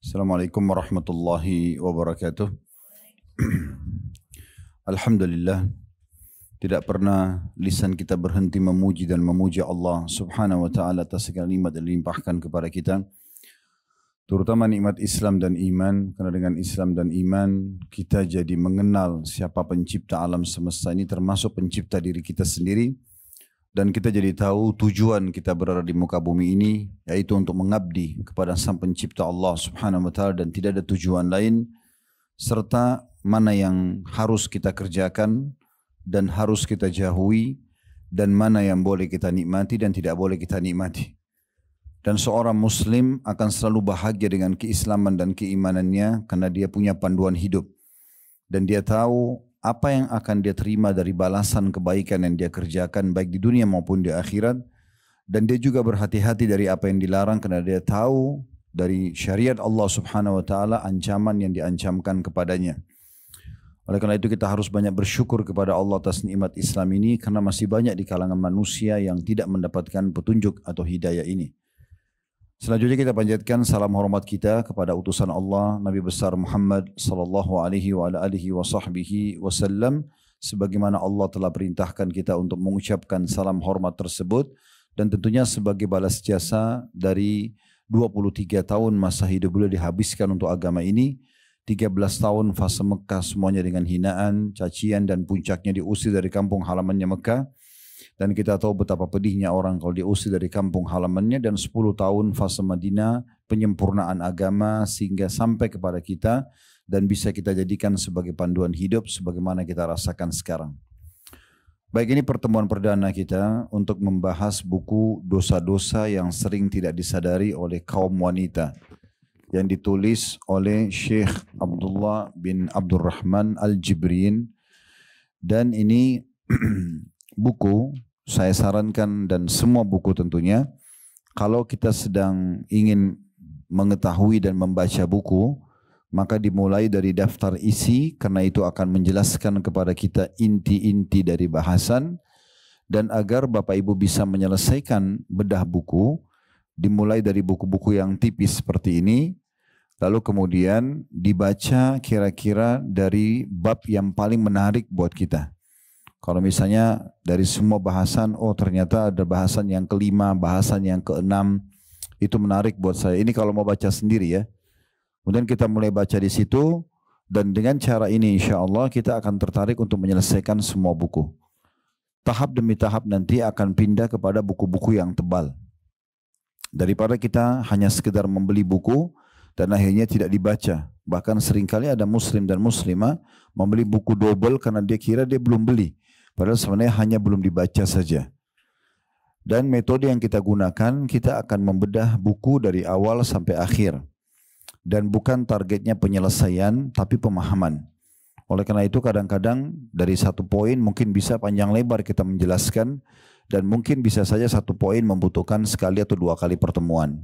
Assalamualaikum warahmatullahi wabarakatuh. Alhamdulillah, tidak pernah lisan kita berhenti memuji dan memuji Allah subhanahu wa ta'ala atas segala nikmat yang dilimpahkan kepada kita, terutama nikmat Islam dan iman. Karena dengan Islam dan iman kita jadi mengenal siapa pencipta alam semesta ini, termasuk pencipta diri kita sendiri. Dan kita jadi tahu tujuan kita berada di muka bumi ini, yaitu untuk mengabdi kepada sang pencipta Allah subhanahu wa ta'ala, dan tidak ada tujuan lain, serta mana yang harus kita kerjakan dan harus kita jauhi, dan mana yang boleh kita nikmati dan tidak boleh kita nikmati. Dan seorang muslim akan selalu bahagia dengan keislaman dan keimanannya karena dia punya panduan hidup. Dan dia tahu apa yang akan dia terima dari balasan kebaikan yang dia kerjakan baik di dunia maupun di akhirat. Dan dia juga berhati-hati dari apa yang dilarang karena dia tahu dari syariat Allah subhanahu wa ta'ala ancaman yang diancamkan kepadanya. Oleh karena itu kita harus banyak bersyukur kepada Allah atas nikmat Islam ini, karena masih banyak di kalangan manusia yang tidak mendapatkan petunjuk atau hidayah ini. Selanjutnya kita panjatkan salam hormat kita kepada utusan Allah Nabi besar Muhammad sallallahu alaihi wa alihi wa sahbihi wasallam, sebagaimana Allah telah perintahkan kita untuk mengucapkan salam hormat tersebut, dan tentunya sebagai balas jasa dari 23 tahun masa hidup beliau dihabiskan untuk agama ini. 13 tahun fase Mekah semuanya dengan hinaan, cacian, dan puncaknya diusir dari kampung halamannya Mekah. Dan kita tahu betapa pedihnya orang kalau diusir dari kampung halamannya. Dan 10 tahun fase Madinah, penyempurnaan agama sehingga sampai kepada kita dan bisa kita jadikan sebagai panduan hidup sebagaimana kita rasakan sekarang. Baik, ini pertemuan perdana kita untuk membahas buku dosa-dosa yang sering tidak disadari oleh kaum wanita, yang ditulis oleh Syekh Abdullah bin Abdurrahman Al-Jibrin. Dan ini buku saya sarankan, dan semua buku tentunya, kalau kita sedang ingin mengetahui dan membaca buku, maka dimulai dari daftar isi, karena itu akan menjelaskan kepada kita inti-inti dari bahasan. Dan agar Bapak Ibu bisa menyelesaikan bedah buku, dimulai dari buku-buku yang tipis seperti ini, lalu kemudian dibaca kira-kira dari bab yang paling menarik buat kita. Kalau misalnya dari semua bahasan, oh ternyata ada bahasan yang kelima, bahasan yang keenam, itu menarik buat saya. Ini kalau mau baca sendiri ya. Kemudian kita mulai baca di situ, dan dengan cara ini insya Allah kita akan tertarik untuk menyelesaikan semua buku. Tahap demi tahap nanti akan pindah kepada buku-buku yang tebal. Daripada kita hanya sekedar membeli buku dan akhirnya tidak dibaca. Bahkan seringkali ada muslim dan muslimah membeli buku double karena dia kira dia belum beli. Padahal sebenarnya hanya belum dibaca saja. Dan metode yang kita gunakan, kita akan membedah buku dari awal sampai akhir. Dan bukan targetnya penyelesaian, tapi pemahaman. Oleh karena itu kadang-kadang dari satu poin mungkin bisa panjang lebar kita menjelaskan. Dan mungkin bisa saja satu poin membutuhkan sekali atau dua kali pertemuan.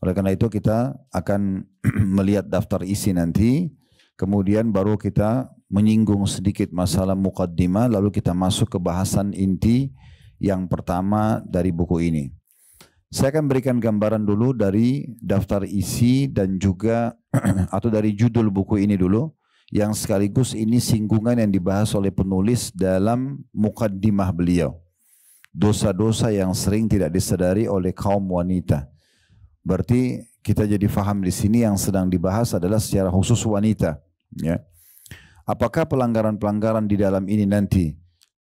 Oleh karena itu kita akan melihat daftar isi nanti, kemudian baru kita menyinggung sedikit masalah muqaddimah, lalu kita masuk ke bahasan inti yang pertama dari buku ini. Saya akan berikan gambaran dulu dari daftar isi dan juga atau dari judul buku ini dulu, yang sekaligus ini singgungan yang dibahas oleh penulis dalam muqaddimah beliau. Dosa-dosa yang sering tidak disadari oleh kaum wanita. Berarti kita jadi faham di sini yang sedang dibahas adalah secara khusus wanita. Ya. Apakah pelanggaran-pelanggaran di dalam ini nanti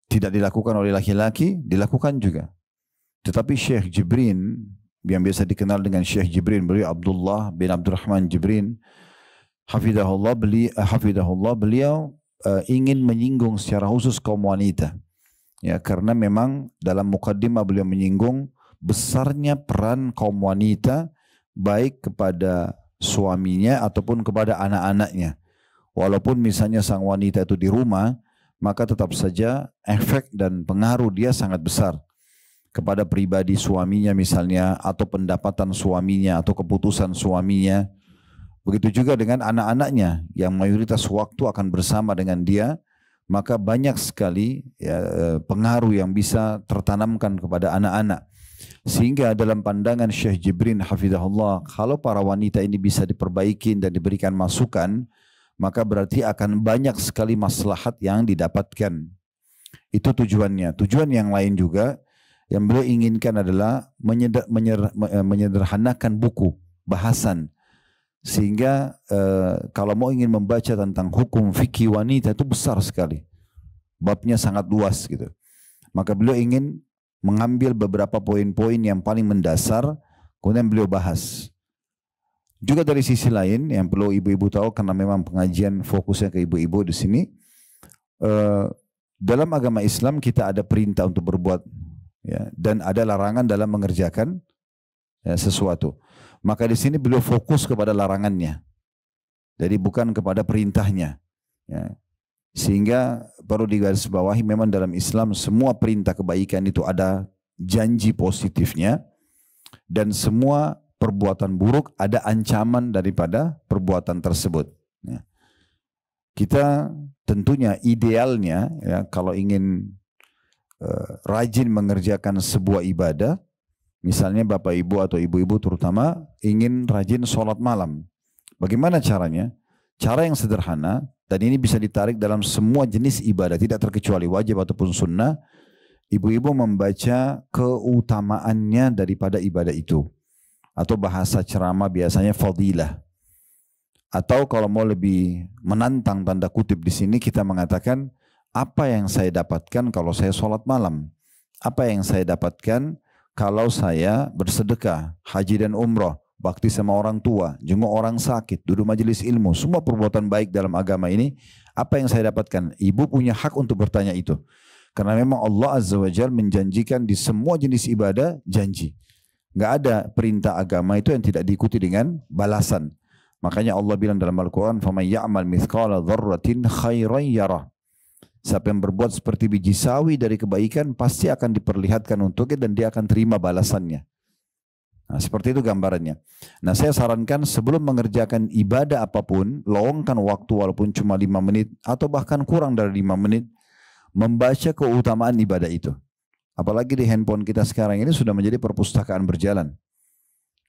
tidak dilakukan oleh laki-laki? Dilakukan juga. Tetapi Syekh Jibrin, yang biasa dikenal dengan Syekh Jibrin, beliau Abdullah bin Abdurrahman Jibrin, hafidahullah, beliau ingin menyinggung secara khusus kaum wanita. Ya, karena memang dalam mukaddimah beliau menyinggung besarnya peran kaum wanita baik kepada suaminya ataupun kepada anak-anaknya. Walaupun misalnya sang wanita itu di rumah, maka tetap saja efek dan pengaruh dia sangat besar kepada pribadi suaminya misalnya, atau pendapatan suaminya, atau keputusan suaminya. Begitu juga dengan anak-anaknya yang mayoritas waktu akan bersama dengan dia, maka banyak sekali ya, pengaruh yang bisa tertanamkan kepada anak-anak. Sehingga dalam pandangan Syekh Jibrin hafizahullah, kalau para wanita ini bisa diperbaiki dan diberikan masukan, maka berarti akan banyak sekali maslahat yang didapatkan. Itu tujuannya. Tujuan yang lain juga yang beliau inginkan adalah menyederhanakan buku, bahasan. Sehingga kalau mau ingin membaca tentang hukum fikih wanita itu besar sekali. Babnya sangat luas gitu. Maka beliau ingin mengambil beberapa poin-poin yang paling mendasar, kemudian beliau bahas. Juga dari sisi lain yang perlu ibu-ibu tahu, karena memang pengajian fokusnya ke ibu-ibu di sini, dalam agama Islam kita ada perintah untuk berbuat, ya, dan ada larangan dalam mengerjakan sesuatu. Maka di sini beliau fokus kepada larangannya, jadi bukan kepada perintahnya. Ya. Sehingga perlu digarisbawahi, memang dalam Islam semua perintah kebaikan itu ada janji positifnya, dan semua perbuatan buruk ada ancaman daripada perbuatan tersebut. Ya. Kita tentunya idealnya, ya, kalau ingin rajin mengerjakan sebuah ibadah, misalnya bapak ibu atau ibu-ibu terutama ingin rajin sholat malam. Bagaimana caranya? Cara yang sederhana, dan ini bisa ditarik dalam semua jenis ibadah, tidak terkecuali wajib ataupun sunnah. Ibu-ibu membaca keutamaannya daripada ibadah itu. Atau bahasa ceramah biasanya fadilah. Atau kalau mau lebih menantang tanda kutip di sini, kita mengatakan, apa yang saya dapatkan kalau saya sholat malam? Apa yang saya dapatkan kalau saya bersedekah, haji dan umrah, bakti sama orang tua, jenguk orang sakit, duduk majelis ilmu, semua perbuatan baik dalam agama ini, apa yang saya dapatkan? Ibu punya hak untuk bertanya itu. Karena memang Allah Azza wa Jalla menjanjikan di semua jenis ibadah janji. Nggak ada perintah agama itu yang tidak diikuti dengan balasan. Makanya Allah bilang dalam Al-Quran, فَمَنْ يَعْمَلْ مِثْقَالَ ذَرَّةٍ خَيْرًا يَرَهُ. Siapa yang berbuat seperti biji sawi dari kebaikan, pasti akan diperlihatkan untuknya dan dia akan terima balasannya. Nah, seperti itu gambarannya. Nah, saya sarankan sebelum mengerjakan ibadah apapun, luangkan waktu walaupun cuma 5 menit atau bahkan kurang dari 5 menit, membaca keutamaan ibadah itu. Apalagi di handphone kita sekarang ini sudah menjadi perpustakaan berjalan.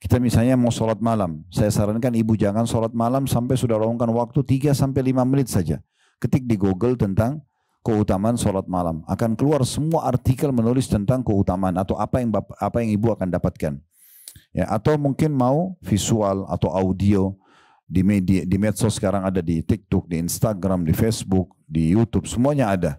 Kita misalnya mau sholat malam, saya sarankan ibu jangan sholat malam sampai sudah luangkan waktu 3-5 menit saja. Ketik di Google tentang keutamaan sholat malam. Akan keluar semua artikel menulis tentang keutamaan atau apa yang ibu akan dapatkan. Ya, atau mungkin mau visual atau audio di medsos sekarang ada, di TikTok, di Instagram, di Facebook, di YouTube, semuanya ada.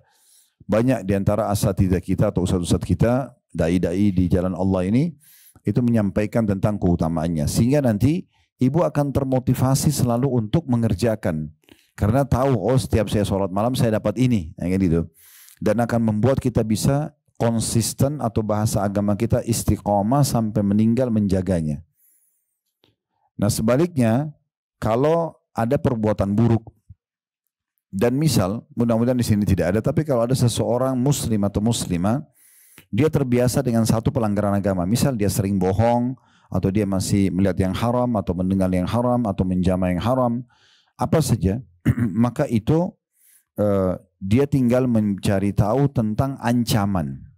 Banyak di antara asatidzah kita atau ustadz-ustadz kita, dai-dai di jalan Allah ini, itu menyampaikan tentang keutamaannya. Sehingga nanti ibu akan termotivasi selalu untuk mengerjakan. Karena tahu, oh setiap saya sholat malam saya dapat ini, kayak gitu. Dan akan membuat kita bisa konsisten, atau bahasa agama kita istiqomah sampai meninggal menjaganya. Nah sebaliknya, kalau ada perbuatan buruk, dan misal, mudah-mudahan di sini tidak ada, tapi kalau ada seseorang muslim atau muslimah, dia terbiasa dengan satu pelanggaran agama, misal dia sering bohong, atau dia masih melihat yang haram, atau mendengar yang haram, atau menjamah yang haram, apa saja, maka itu dia tinggal mencari tahu tentang ancaman.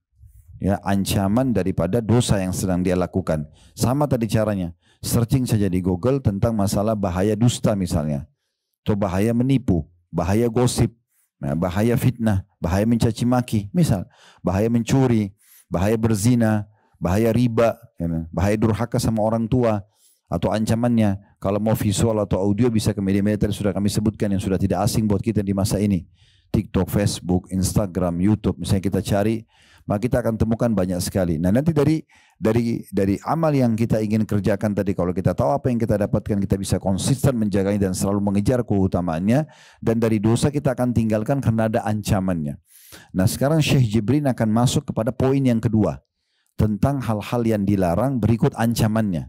Ya, ancaman daripada dosa yang sedang dia lakukan. Sama tadi caranya, searching saja di Google tentang masalah bahaya dusta misalnya, atau bahaya menipu, bahaya gosip, bahaya fitnah, bahaya mencaci maki, misal bahaya mencuri, bahaya berzina, bahaya riba, bahaya durhaka sama orang tua, atau ancamannya. Kalau mau visual atau audio bisa ke media-media tadi sudah kami sebutkan yang sudah tidak asing buat kita di masa ini. TikTok, Facebook, Instagram, YouTube, misalnya kita cari, maka kita akan temukan banyak sekali. Nah nanti dari amal yang kita ingin kerjakan tadi, kalau kita tahu apa yang kita dapatkan, kita bisa konsisten menjaganya dan selalu mengejar keutamaannya. Dan dari dosa kita akan tinggalkan karena ada ancamannya. Nah sekarang Syekh Jibrin akan masuk kepada poin yang kedua, tentang hal-hal yang dilarang berikut ancamannya.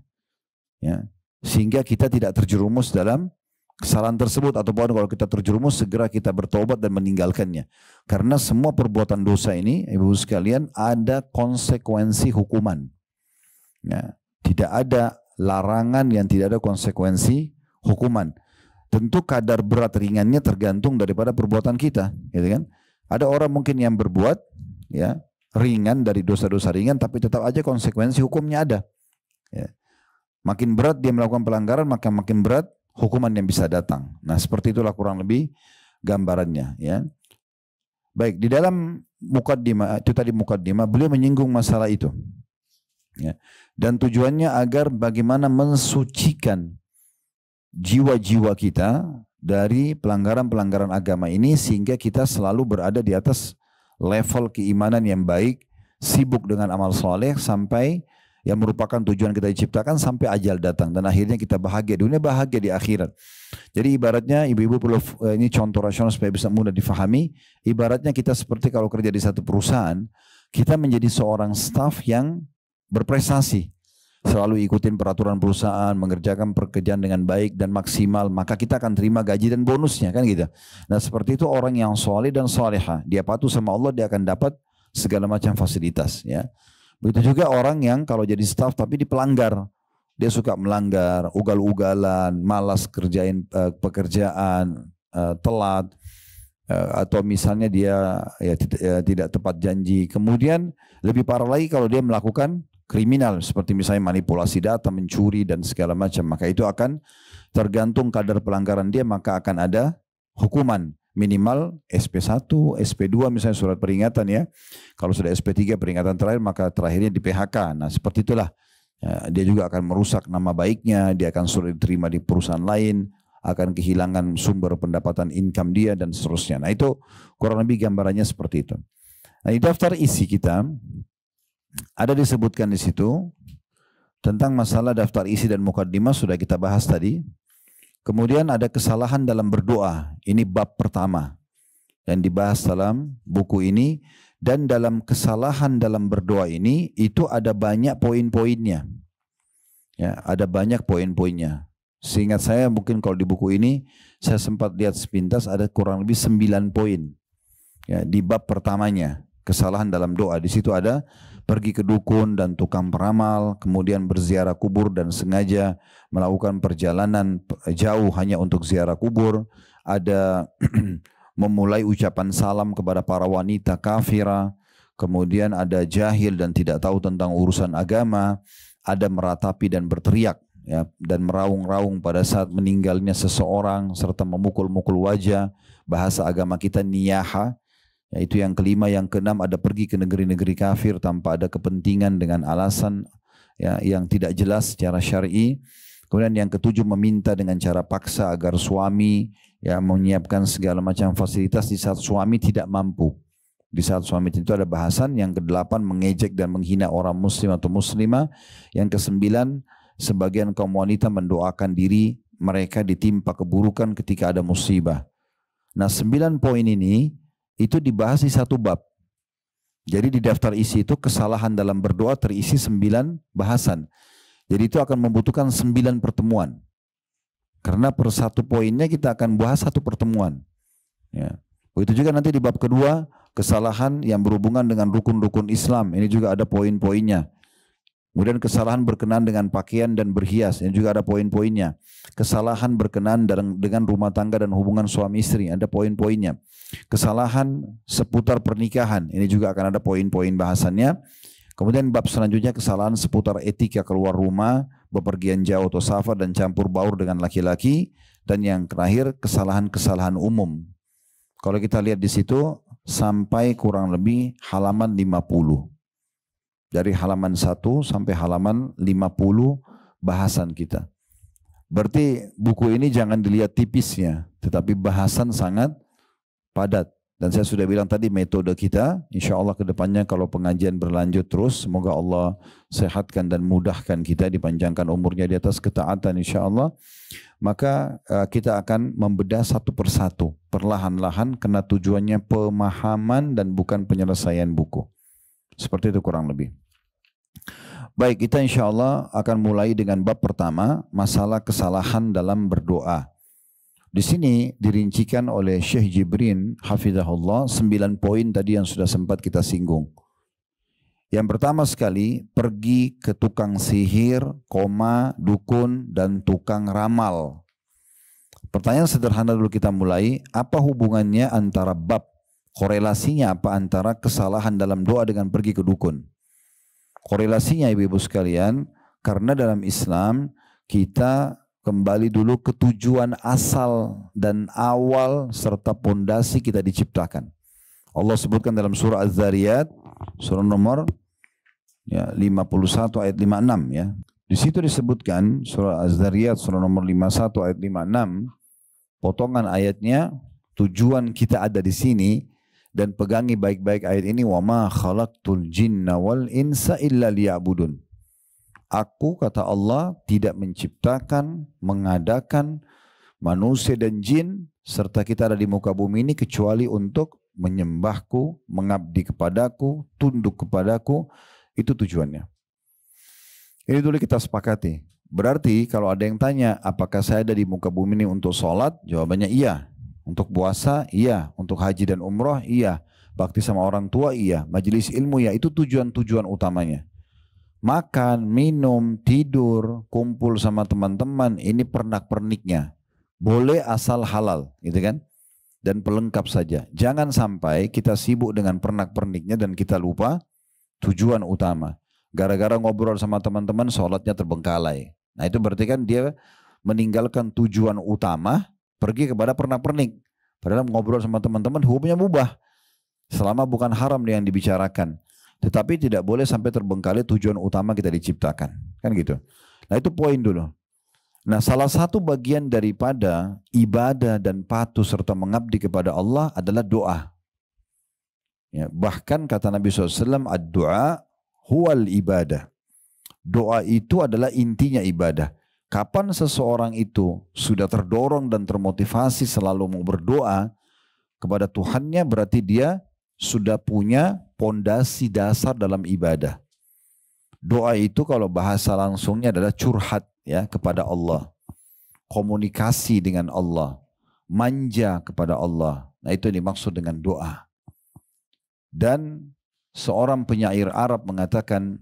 Ya, sehingga kita tidak terjerumus dalam kesalahan tersebut, ataupun kalau kita terjerumus segera kita bertobat dan meninggalkannya. Karena semua perbuatan dosa ini, ibu sekalian, ada konsekuensi hukuman. Ya, tidak ada larangan yang tidak ada konsekuensi hukuman. Tentu kadar berat ringannya tergantung daripada perbuatan kita, gitu kan? Ada orang mungkin yang berbuat, ya, ringan dari dosa-dosa ringan, tapi tetap aja konsekuensi hukumnya ada. Ya. Makin berat dia melakukan pelanggaran, maka makin berat hukuman yang bisa datang. Nah, seperti itulah kurang lebih gambarannya. Ya. Baik, di dalam mukaddimah, itu tadi mukaddimah, beliau menyinggung masalah itu. Ya. Dan tujuannya agar bagaimana mensucikan jiwa-jiwa kita dari pelanggaran-pelanggaran agama ini, sehingga kita selalu berada di atas level keimanan yang baik, sibuk dengan amal soleh sampai yang merupakan tujuan kita diciptakan sampai ajal datang, dan akhirnya kita bahagia dunia, bahagia di akhirat. Jadi ibaratnya ibu-ibu perlu, ini contoh rasional supaya bisa mudah difahami, ibaratnya kita seperti kalau kerja di satu perusahaan, kita menjadi seorang staf yang berprestasi, selalu ikutin peraturan perusahaan, mengerjakan pekerjaan dengan baik dan maksimal, maka kita akan terima gaji dan bonusnya, kan gitu. Nah, seperti itu orang yang soleh dan soleha, dia patuh sama Allah, dia akan dapat segala macam fasilitas, ya. Begitu juga orang yang kalau jadi staf tapi dipelanggar, dia suka melanggar, ugal-ugalan, malas kerjain pekerjaan, telat, atau misalnya dia tidak tepat janji. Kemudian lebih parah lagi kalau dia melakukan kriminal, seperti misalnya manipulasi data, mencuri dan segala macam, maka itu akan tergantung kadar pelanggaran dia, maka akan ada hukuman. Minimal SP1, SP2 misalnya surat peringatan, ya. Kalau sudah SP3 peringatan terakhir, maka terakhirnya di PHK. Nah, seperti itulah. Ya, dia juga akan merusak nama baiknya, dia akan sulit diterima di perusahaan lain, akan kehilangan sumber pendapatan income dia dan seterusnya. Nah, itu kurang lebih gambarannya seperti itu. Nah, di daftar isi kita ada disebutkan di situ tentang masalah daftar isi dan mukaddimah, sudah kita bahas tadi. Kemudian ada kesalahan dalam berdoa. Ini bab pertama yang dibahas dalam buku ini. Dan dalam kesalahan dalam berdoa ini, itu ada banyak poin-poinnya. Ya, ada banyak poin-poinnya. Seingat saya mungkin kalau di buku ini, saya sempat lihat sepintas ada kurang lebih 9 poin. Ya, di bab pertamanya, kesalahan dalam doa. Di situ ada pergi ke dukun dan tukang peramal, kemudian berziarah kubur dan sengaja melakukan perjalanan jauh hanya untuk ziarah kubur, ada memulai ucapan salam kepada para wanita kafirah, kemudian ada jahil dan tidak tahu tentang urusan agama, ada meratapi dan berteriak, ya, dan meraung-raung pada saat meninggalnya seseorang, serta memukul-mukul wajah, bahasa agama kita niyaha. Itu yang kelima. Yang keenam ada pergi ke negeri-negeri kafir tanpa ada kepentingan dengan alasan, ya, yang tidak jelas secara syar'i. Kemudian yang ketujuh meminta dengan cara paksa agar suami, ya, menyiapkan segala macam fasilitas di saat suami tidak mampu. Di saat suami itu ada bahasan. Yang kedelapan mengejek dan menghina orang muslim atau muslimah. Yang kesembilan sebagian kaum wanita mendoakan diri mereka ditimpa keburukan ketika ada musibah. Nah, 9 poin ini itu dibahas di satu bab. Jadi di daftar isi itu kesalahan dalam berdoa terisi 9 bahasan. Jadi itu akan membutuhkan 9 pertemuan. Karena per satu poinnya kita akan bahas satu pertemuan. Ya. Begitu juga nanti di bab kedua, kesalahan yang berhubungan dengan rukun-rukun Islam. Ini juga ada poin-poinnya. Kemudian kesalahan berkenaan dengan pakaian dan berhias, ini juga ada poin-poinnya. Kesalahan berkenaan dengan rumah tangga dan hubungan suami istri, ada poin-poinnya. Kesalahan seputar pernikahan, ini juga akan ada poin-poin bahasannya. Kemudian bab selanjutnya kesalahan seputar etika keluar rumah, bepergian jauh atau safar dan campur baur dengan laki-laki. Dan yang terakhir kesalahan-kesalahan umum. Kalau kita lihat di situ sampai kurang lebih halaman 50. Dari halaman 1 sampai halaman 50 bahasan kita. Berarti buku ini jangan dilihat tipisnya, tetapi bahasan sangat padat. Dan saya sudah bilang tadi metode kita, insya Allah ke depannya kalau pengajian berlanjut terus, semoga Allah sehatkan dan mudahkan kita, dipanjangkan umurnya di atas ketaatan insya Allah. Maka kita akan membedah satu persatu, perlahan-lahan, karena tujuannya pemahaman dan bukan penyelesaian buku. Seperti itu kurang lebih. Baik, kita insya Allah akan mulai dengan bab pertama, masalah kesalahan dalam berdoa. Di sini dirincikan oleh Syekh Jibrin hafizahullah 9 poin tadi yang sudah sempat kita singgung. Yang pertama sekali, pergi ke tukang sihir, dukun dan tukang ramal. Pertanyaan sederhana dulu kita mulai, apa hubungannya antara bab Korelasinya apa antara kesalahan dalam doa dengan pergi ke dukun? Korelasinya ibu-ibu sekalian, karena dalam Islam kita kembali dulu ke tujuan asal dan awal serta pondasi kita diciptakan. Allah sebutkan dalam surah Az-Zariyat, surah nomor 51 ayat 56 ya. Di situ disebutkan surah Az-Zariyat surah nomor 51 ayat 56, potongan ayatnya, tujuan kita ada di sini dan pegangi baik-baik ayat ini, wa ma khalaqtul jinna wal insa illa liya'budun. Aku, kata Allah, tidak menciptakan, mengadakan manusia dan jin serta kita ada di muka bumi ini kecuali untuk menyembahku, mengabdi kepadaku, tunduk kepadaku. Itu tujuannya. Ini dulu kita sepakati. Berarti kalau ada yang tanya, apakah saya ada di muka bumi ini untuk sholat? Jawabannya iya. Untuk puasa? Iya. Untuk haji dan umrah? Iya. Bakti sama orang tua? Iya. Majelis ilmu? Ya. Itu tujuan-tujuan utamanya. Makan, minum, tidur, kumpul sama teman-teman, ini pernak-perniknya. Boleh asal halal, gitu kan? Dan pelengkap saja. Jangan sampai kita sibuk dengan pernak-perniknya dan kita lupa tujuan utama. Gara-gara ngobrol sama teman-teman, sholatnya terbengkalai. Nah itu berarti kan dia meninggalkan tujuan utama, pergi kepada pernak-pernik. Padahal ngobrol sama teman-teman hukumnya mubah. Selama bukan haram yang dibicarakan. Tetapi tidak boleh sampai terbengkalai tujuan utama kita diciptakan. Kan gitu. Nah itu poin dulu. Nah salah satu bagian daripada ibadah dan patuh serta mengabdi kepada Allah adalah doa. Ya, bahkan kata Nabi SAW, ad-du'a huwal ibadah. Doa itu adalah intinya ibadah. Kapan seseorang itu sudah terdorong dan termotivasi selalu mau berdoa kepada Tuhannya, berarti dia sudah punya pondasi dasar dalam ibadah. Doa itu kalau bahasa langsungnya adalah curhat ya kepada Allah. Komunikasi dengan Allah. Manja kepada Allah. Nah itu yang dimaksud dengan doa. Dan seorang penyair Arab mengatakan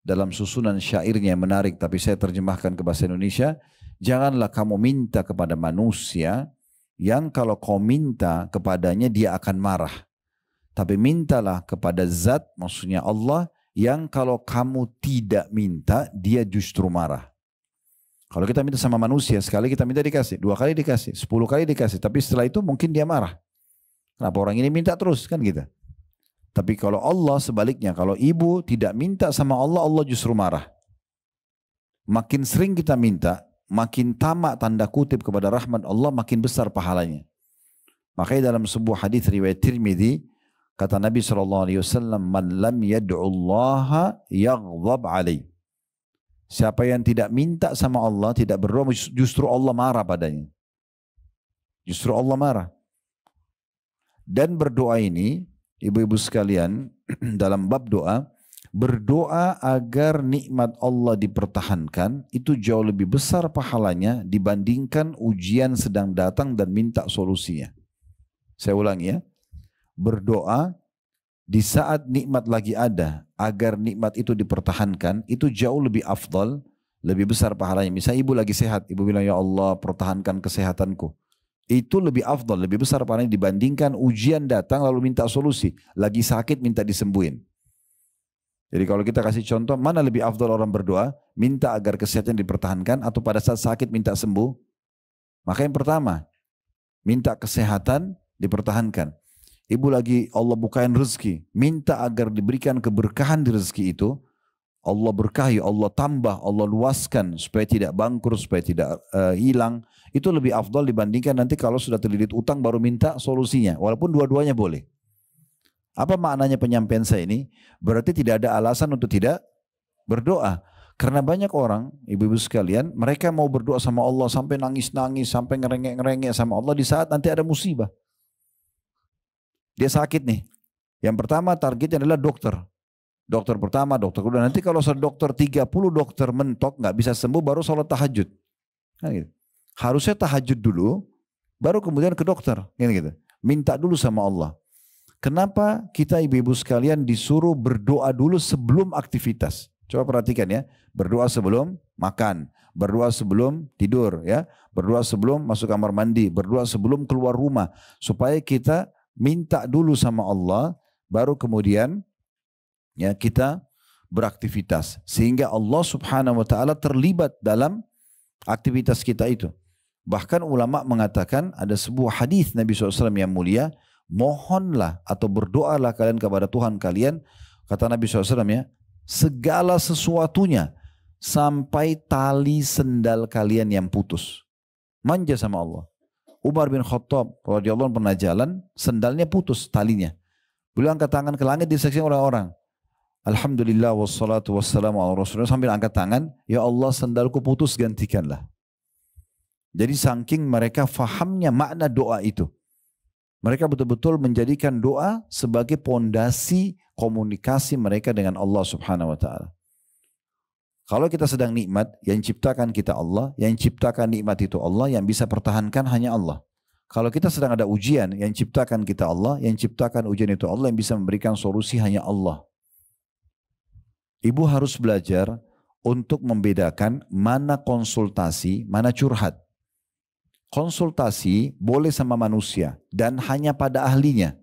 dalam susunan syairnya yang menarik, tapi saya terjemahkan ke bahasa Indonesia, janganlah kamu minta kepada manusia yang kalau kau minta kepadanya dia akan marah. Tapi mintalah kepada zat, maksudnya Allah, yang kalau kamu tidak minta, dia justru marah. Kalau kita minta sama manusia, sekali kita minta dikasih, 2 kali dikasih, 10 kali dikasih. Tapi setelah itu mungkin dia marah. Kenapa orang ini minta terus, kan gitu. Tapi kalau Allah sebaliknya, kalau ibu tidak minta sama Allah, Allah justru marah. Makin sering kita minta, makin tamak tanda kutip kepada rahmat Allah, makin besar pahalanya. Makanya dalam sebuah hadis riwayat Tirmidzi, kata Nabi SAW, man lam yad'ullaha yaghdab alaih. Siapa yang tidak minta sama Allah, tidak berdoa, justru Allah marah padanya. Justru Allah marah. Dan berdoa ini, ibu-ibu sekalian, dalam bab doa, berdoa agar nikmat Allah dipertahankan, itu jauh lebih besar pahalanya dibandingkan ujian sedang datang dan minta solusinya. Saya ulangi ya. Berdoa di saat nikmat lagi ada agar nikmat itu dipertahankan, itu jauh lebih afdal, lebih besar pahalanya. Misalnya ibu lagi sehat, ibu bilang, ya Allah pertahankan kesehatanku. Itu lebih afdal, lebih besar pahalanya dibandingkan ujian datang lalu minta solusi. Lagi sakit minta disembuhin. Jadi kalau kita kasih contoh, mana lebih afdal orang berdoa? Minta agar kesehatan dipertahankan atau pada saat sakit minta sembuh? Maka yang pertama, minta kesehatan dipertahankan. Ibu lagi Allah bukain rezeki, minta agar diberikan keberkahan di rezeki itu, Allah berkahi, Allah tambah, Allah luaskan supaya tidak bangkrut, supaya tidak hilang. Itu lebih afdal dibandingkan nanti kalau sudah terlilit utang baru minta solusinya, walaupun dua-duanya boleh. Apa maknanya penyampaian saya ini? Berarti tidak ada alasan untuk tidak berdoa. Karena banyak orang, ibu-ibu sekalian, mereka mau berdoa sama Allah sampai nangis-nangis, sampai ngerengek-ngerengek sama Allah di saat nanti ada musibah. Dia sakit nih. Yang pertama targetnya adalah dokter. Dokter pertama, dokter kedua. Nanti kalau dokter 30 dokter mentok nggak bisa sembuh, baru sholat tahajud. Nah, gitu. Harusnya tahajud dulu, baru kemudian ke dokter. Gitu. Minta dulu sama Allah. Kenapa kita ibu-ibu sekalian disuruh berdoa dulu sebelum aktivitas? Coba perhatikan ya. Berdoa sebelum makan, berdoa sebelum tidur, ya, berdoa sebelum masuk kamar mandi, berdoa sebelum keluar rumah, supaya kita minta dulu sama Allah, baru kemudian ya kita beraktivitas. Sehingga Allah subhanahu wa ta'ala terlibat dalam aktivitas kita itu. Bahkan ulama mengatakan ada sebuah hadis Nabi SAW yang mulia, mohonlah atau berdoalah kalian kepada Tuhan kalian, kata Nabi SAW ya, segala sesuatunya sampai tali sendal kalian yang putus. Manja sama Allah. Umar bin Khattab radhiyallahu anhu pernah jalan, sendalnya putus talinya. Beliau angkat tangan ke langit disaksikan orang-orang. Alhamdulillah wassalatu wassalamu ala rasulullah, sambil angkat tangan, ya Allah sendalku putus gantikanlah. Jadi saking mereka fahamnya makna doa itu. Mereka betul-betul menjadikan doa sebagai pondasi komunikasi mereka dengan Allah subhanahu wa ta'ala. Kalau kita sedang nikmat, yang ciptakan kita Allah, yang ciptakan nikmat itu Allah, yang bisa pertahankan hanya Allah. Kalau kita sedang ada ujian, yang ciptakan kita Allah, yang ciptakan ujian itu Allah, yang bisa memberikan solusi hanya Allah. Ibu harus belajar untuk membedakan mana konsultasi, mana curhat. Konsultasi boleh sama manusia dan hanya pada ahlinya.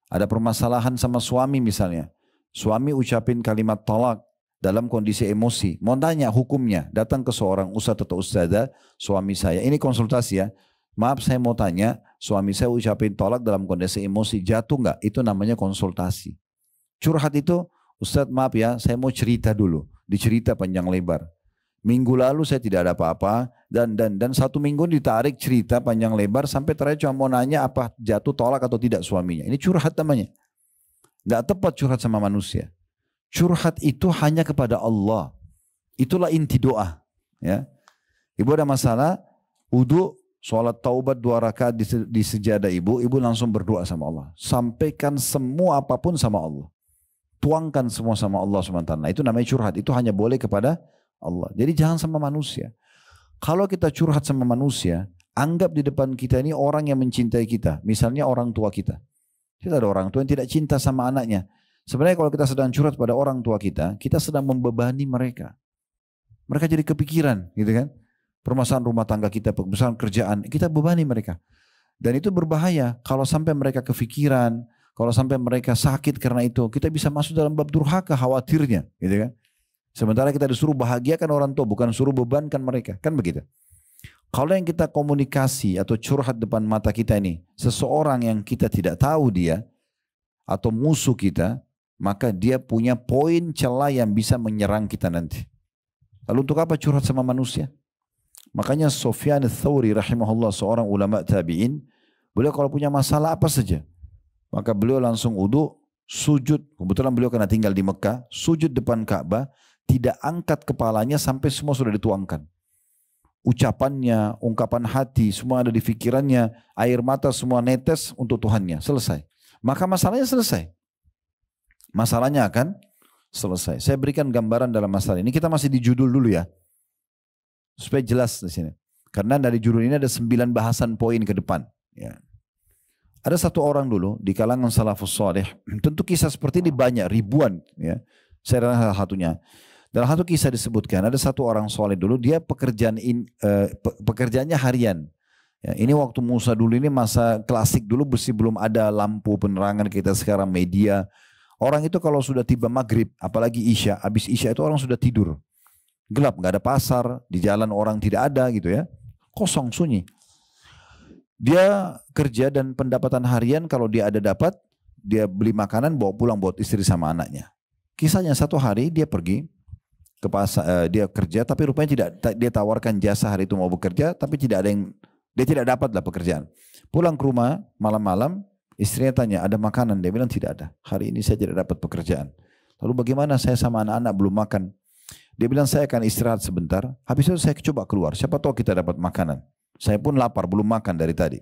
Ada permasalahan sama suami misalnya. Suami ucapin kalimat talak dalam kondisi emosi. Mau tanya hukumnya, datang ke seorang ustadz atau ustadzah, suami saya. Ini konsultasi ya. Maaf saya mau tanya, suami saya ucapin tolak dalam kondisi emosi, jatuh nggak? Itu namanya konsultasi. Curhat itu, ustadz maaf ya, saya mau cerita dulu. Dicerita panjang lebar. Minggu lalu saya tidak ada apa-apa, dan 1 minggu ditarik cerita panjang lebar, sampai terakhir cuma mau nanya apa jatuh tolak atau tidak suaminya. Ini curhat namanya. Nggak tepat curhat sama manusia. Curhat itu hanya kepada Allah. Itulah inti doa. Ya. Ibu ada masalah, wudu, sholat taubat 2 rakaat di sejadah ibu langsung berdoa sama Allah. Sampaikan semua apapun sama Allah. Tuangkan semua sama Allah SWT. Itu namanya curhat. Itu hanya boleh kepada Allah. Jadi jangan sama manusia. Kalau kita curhat sama manusia, anggap di depan kita ini orang yang mencintai kita. Misalnya orang tua kita. Kita ada orang tua yang tidak cinta sama anaknya. Sebenarnya kalau kita sedang curhat pada orang tua kita sedang membebani mereka. Mereka jadi kepikiran, gitu kan? Permasalahan rumah tangga kita, permasalahan kerjaan, kita bebani mereka. Dan itu berbahaya kalau sampai mereka kepikiran, kalau sampai mereka sakit karena itu, kita bisa masuk dalam bab durhaka, khawatirnya, gitu kan? Sementara kita disuruh bahagiakan orang tua, bukan suruh bebankan mereka, kan begitu? Kalau yang kita komunikasi atau curhat depan mata kita ini, seseorang yang kita tidak tahu dia, atau musuh kita, maka dia punya poin celah yang bisa menyerang kita nanti. Lalu untuk apa curhat sama manusia? Makanya Sufyan ats-Tsauri rahimahullah, seorang ulama tabi'in, beliau kalau punya masalah apa saja, maka beliau langsung wudu, sujud. Kebetulan beliau karena tinggal di Mekah, sujud depan Ka'bah, tidak angkat kepalanya sampai semua sudah dituangkan. Ucapannya, ungkapan hati, semua ada di pikirannya, air mata semua netes untuk Tuhannya, selesai. Maka masalahnya selesai. Masalahnya akan selesai. Saya berikan gambaran dalam masalah ini. Kita masih di judul dulu ya, supaya jelas di sini. Karena dari judul ini ada 9 bahasan poin ke depan. Ya. Ada satu orang dulu di kalangan salafus saleh. Tentu kisah seperti ini banyak, ribuan. Ya. Saya rasa salah satunya. Dalam satu kisah disebutkan ada satu orang saleh dulu. Dia pekerjaannya harian. Ya, ini waktu Musa dulu, ini masa klasik dulu, belum ada lampu penerangan kita sekarang, media. Orang itu kalau sudah tiba maghrib, apalagi isya, habis isya itu orang sudah tidur. Gelap, nggak ada pasar, di jalan orang tidak ada gitu ya. Kosong, sunyi. Dia kerja dan pendapatan harian kalau dia ada dapat, dia beli makanan bawa pulang buat istri sama anaknya. Kisahnya satu hari dia pergi ke pasar, dia kerja tapi rupanya tidak, dia tawarkan jasa hari itu mau bekerja tapi tidak ada yang, dia tidak dapat lah pekerjaan. Pulang ke rumah malam-malam, istrinya tanya, ada makanan? Dia bilang tidak ada. Hari ini saya tidak dapat pekerjaan. Lalu bagaimana, saya sama anak-anak belum makan? Dia bilang saya akan istirahat sebentar. Habis itu saya coba keluar. Siapa tahu kita dapat makanan. Saya pun lapar, belum makan dari tadi.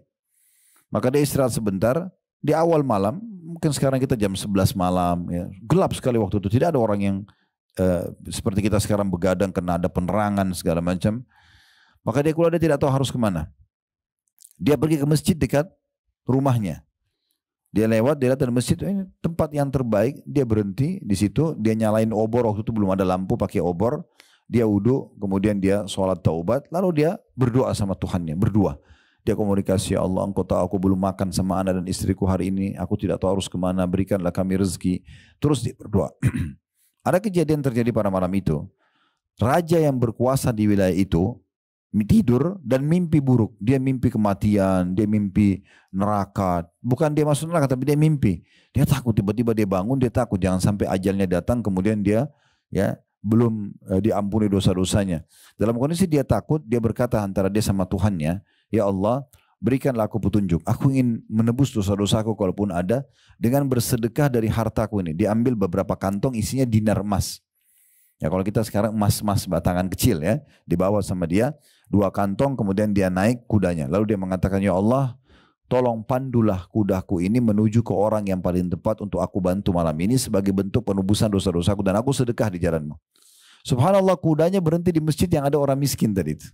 Maka dia istirahat sebentar. Di awal malam, mungkin sekarang kita jam 11 malam. Ya. Gelap sekali waktu itu. Tidak ada orang yang seperti kita sekarang begadang kena ada penerangan segala macam. Maka dia keluar, dia tidak tahu harus kemana. Dia pergi ke masjid dekat rumahnya. Dia lewat, dia lihat di masjid, ini tempat yang terbaik, dia berhenti di situ, dia nyalain obor, waktu itu belum ada lampu, pakai obor, dia wudu, kemudian dia sholat taubat, lalu dia berdoa sama Tuhannya, berdua. Dia komunikasi, ya Allah engkau tahu aku belum makan sama anak dan istriku hari ini. Aku tidak tahu harus kemana, berikanlah kami rezeki. Terus dia berdoa. Ada kejadian terjadi pada malam itu. Raja yang berkuasa di wilayah itu tidur dan mimpi buruk. Dia mimpi kematian, dia mimpi neraka. Bukan dia masuk neraka tapi dia mimpi. Dia takut, tiba-tiba dia bangun, dia takut jangan sampai ajalnya datang kemudian dia ya belum diampuni dosa-dosanya. Dalam kondisi dia takut, dia berkata antara dia sama Tuhannya, ya Allah, berikanlah aku petunjuk. Aku ingin menebus dosa-dosaku kalaupun ada dengan bersedekah dari hartaku ini. Dia ambil beberapa kantong isinya dinar emas. Ya kalau kita sekarang emas-emas batangan kecil ya, dibawa sama dia 2 kantong, kemudian dia naik kudanya. Lalu dia mengatakan, ya Allah, tolong pandulah kudaku ini menuju ke orang yang paling tepat untuk aku bantu malam ini sebagai bentuk penebusan dosa-dosaku dan aku sedekah di jalanmu. Subhanallah, kudanya berhenti di masjid yang ada orang miskin tadi itu.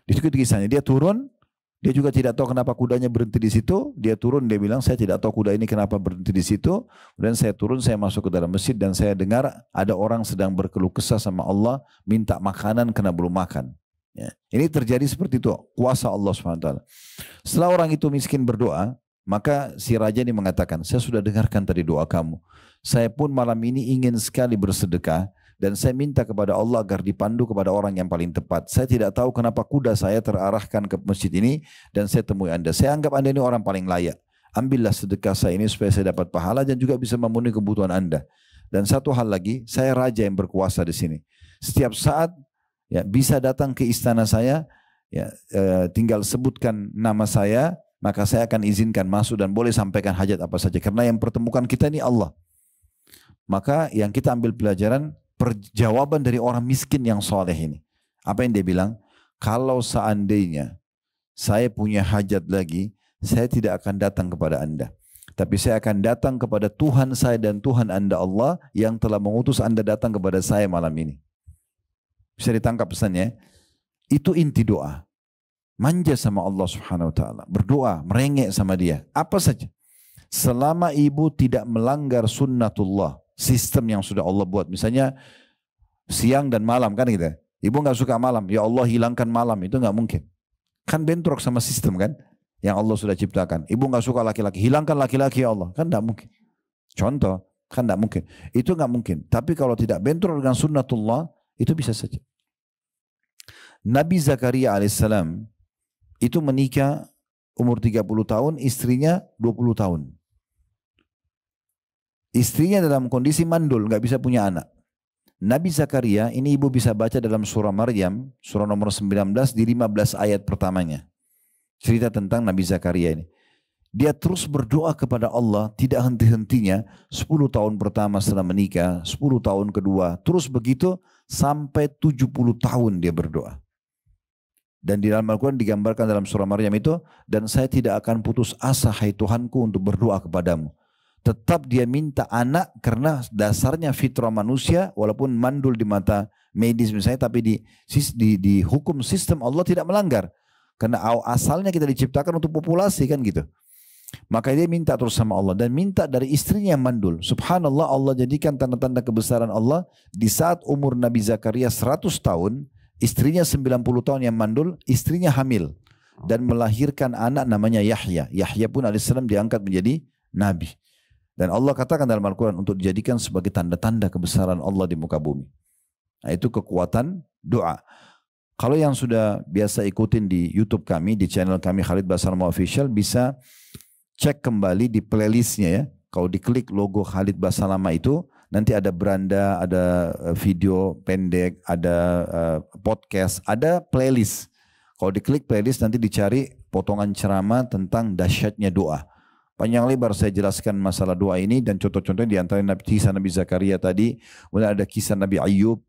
Di situ kisahnya, dia turun, dia juga tidak tahu kenapa kudanya berhenti di situ. Dia turun, dia bilang, saya tidak tahu kuda ini kenapa berhenti di situ. Kemudian saya turun, saya masuk ke dalam masjid dan saya dengar ada orang sedang berkeluh kesah sama Allah, minta makanan karena belum makan. Ya. Ini terjadi seperti itu, kuasa Allah SWT. Setelah orang itu miskin berdoa, maka si raja ini mengatakan, saya sudah dengarkan tadi doa kamu. Saya pun malam ini ingin sekali bersedekah. Dan saya minta kepada Allah agar dipandu kepada orang yang paling tepat. Saya tidak tahu kenapa kuda saya terarahkan ke masjid ini dan saya temui Anda. Saya anggap Anda ini orang paling layak. Ambillah sedekah saya ini supaya saya dapat pahala dan juga bisa memenuhi kebutuhan Anda. Dan satu hal lagi, saya raja yang berkuasa di sini. Setiap saat ya bisa datang ke istana saya, ya tinggal sebutkan nama saya, maka saya akan izinkan masuk dan boleh sampaikan hajat apa saja. Karena yang pertemukan kita ini Allah. Maka yang kita ambil pelajaran, perjawaban dari orang miskin yang soleh ini. Apa yang dia bilang? Kalau seandainya saya punya hajat lagi, saya tidak akan datang kepada Anda. Tapi saya akan datang kepada Tuhan saya dan Tuhan Anda Allah yang telah mengutus Anda datang kepada saya malam ini. Bisa ditangkap pesannya? Itu inti doa. Manja sama Allah Subhanahu Wa Taala. Berdoa, merengek sama dia. Apa saja. Selama ibu tidak melanggar sunnatullah, sistem yang sudah Allah buat, misalnya siang dan malam kan gitu. Ibu nggak suka malam, ya Allah hilangkan malam, itu nggak mungkin. Kan bentrok sama sistem kan yang Allah sudah ciptakan. Ibu nggak suka laki-laki, hilangkan laki-laki ya Allah, kan nggak mungkin. Contoh, kan nggak mungkin. Itu nggak mungkin. Tapi kalau tidak bentrok dengan sunnatullah, itu bisa saja. Nabi Zakaria alaihissalam itu menikah umur 30 tahun, istrinya 20 tahun. Istrinya dalam kondisi mandul, nggak bisa punya anak. Nabi Zakaria, ini ibu bisa baca dalam surah Maryam, surah nomor 19 di 15 ayat pertamanya. Cerita tentang Nabi Zakaria ini. Dia terus berdoa kepada Allah, tidak henti-hentinya, 10 tahun pertama setelah menikah, 10 tahun kedua, terus begitu sampai 70 tahun dia berdoa. Dan di dalam Al-Quran digambarkan dalam surah Maryam itu, dan saya tidak akan putus asa hai Tuhanku untuk berdoa kepadamu. Tetap dia minta anak karena dasarnya fitrah manusia walaupun mandul di mata medis misalnya, tapi di hukum sistem Allah tidak melanggar. Karena asalnya kita diciptakan untuk populasi kan gitu. Maka dia minta terus sama Allah dan minta dari istrinya yang mandul. Subhanallah, Allah jadikan tanda-tanda kebesaran Allah di saat umur Nabi Zakaria 100 tahun, istrinya 90 tahun yang mandul, istrinya hamil dan melahirkan anak namanya Yahya. Yahya pun alaihissalam diangkat menjadi nabi. Dan Allah katakan dalam Al-Quran untuk dijadikan sebagai tanda-tanda kebesaran Allah di muka bumi. Nah, itu kekuatan doa. Kalau yang sudah biasa ikutin di YouTube kami, di channel kami Khalid Basalamah Official, bisa cek kembali di playlistnya ya. Kalau diklik logo Khalid Basalamah itu, nanti ada beranda, ada video pendek, ada podcast, ada playlist. Kalau diklik playlist nanti dicari potongan ceramah tentang dahsyatnya doa. Panjang lebar saya jelaskan masalah doa ini dan contoh-contohnya di antara kisah Nabi Zakaria tadi. Kemudian ada kisah Nabi Ayub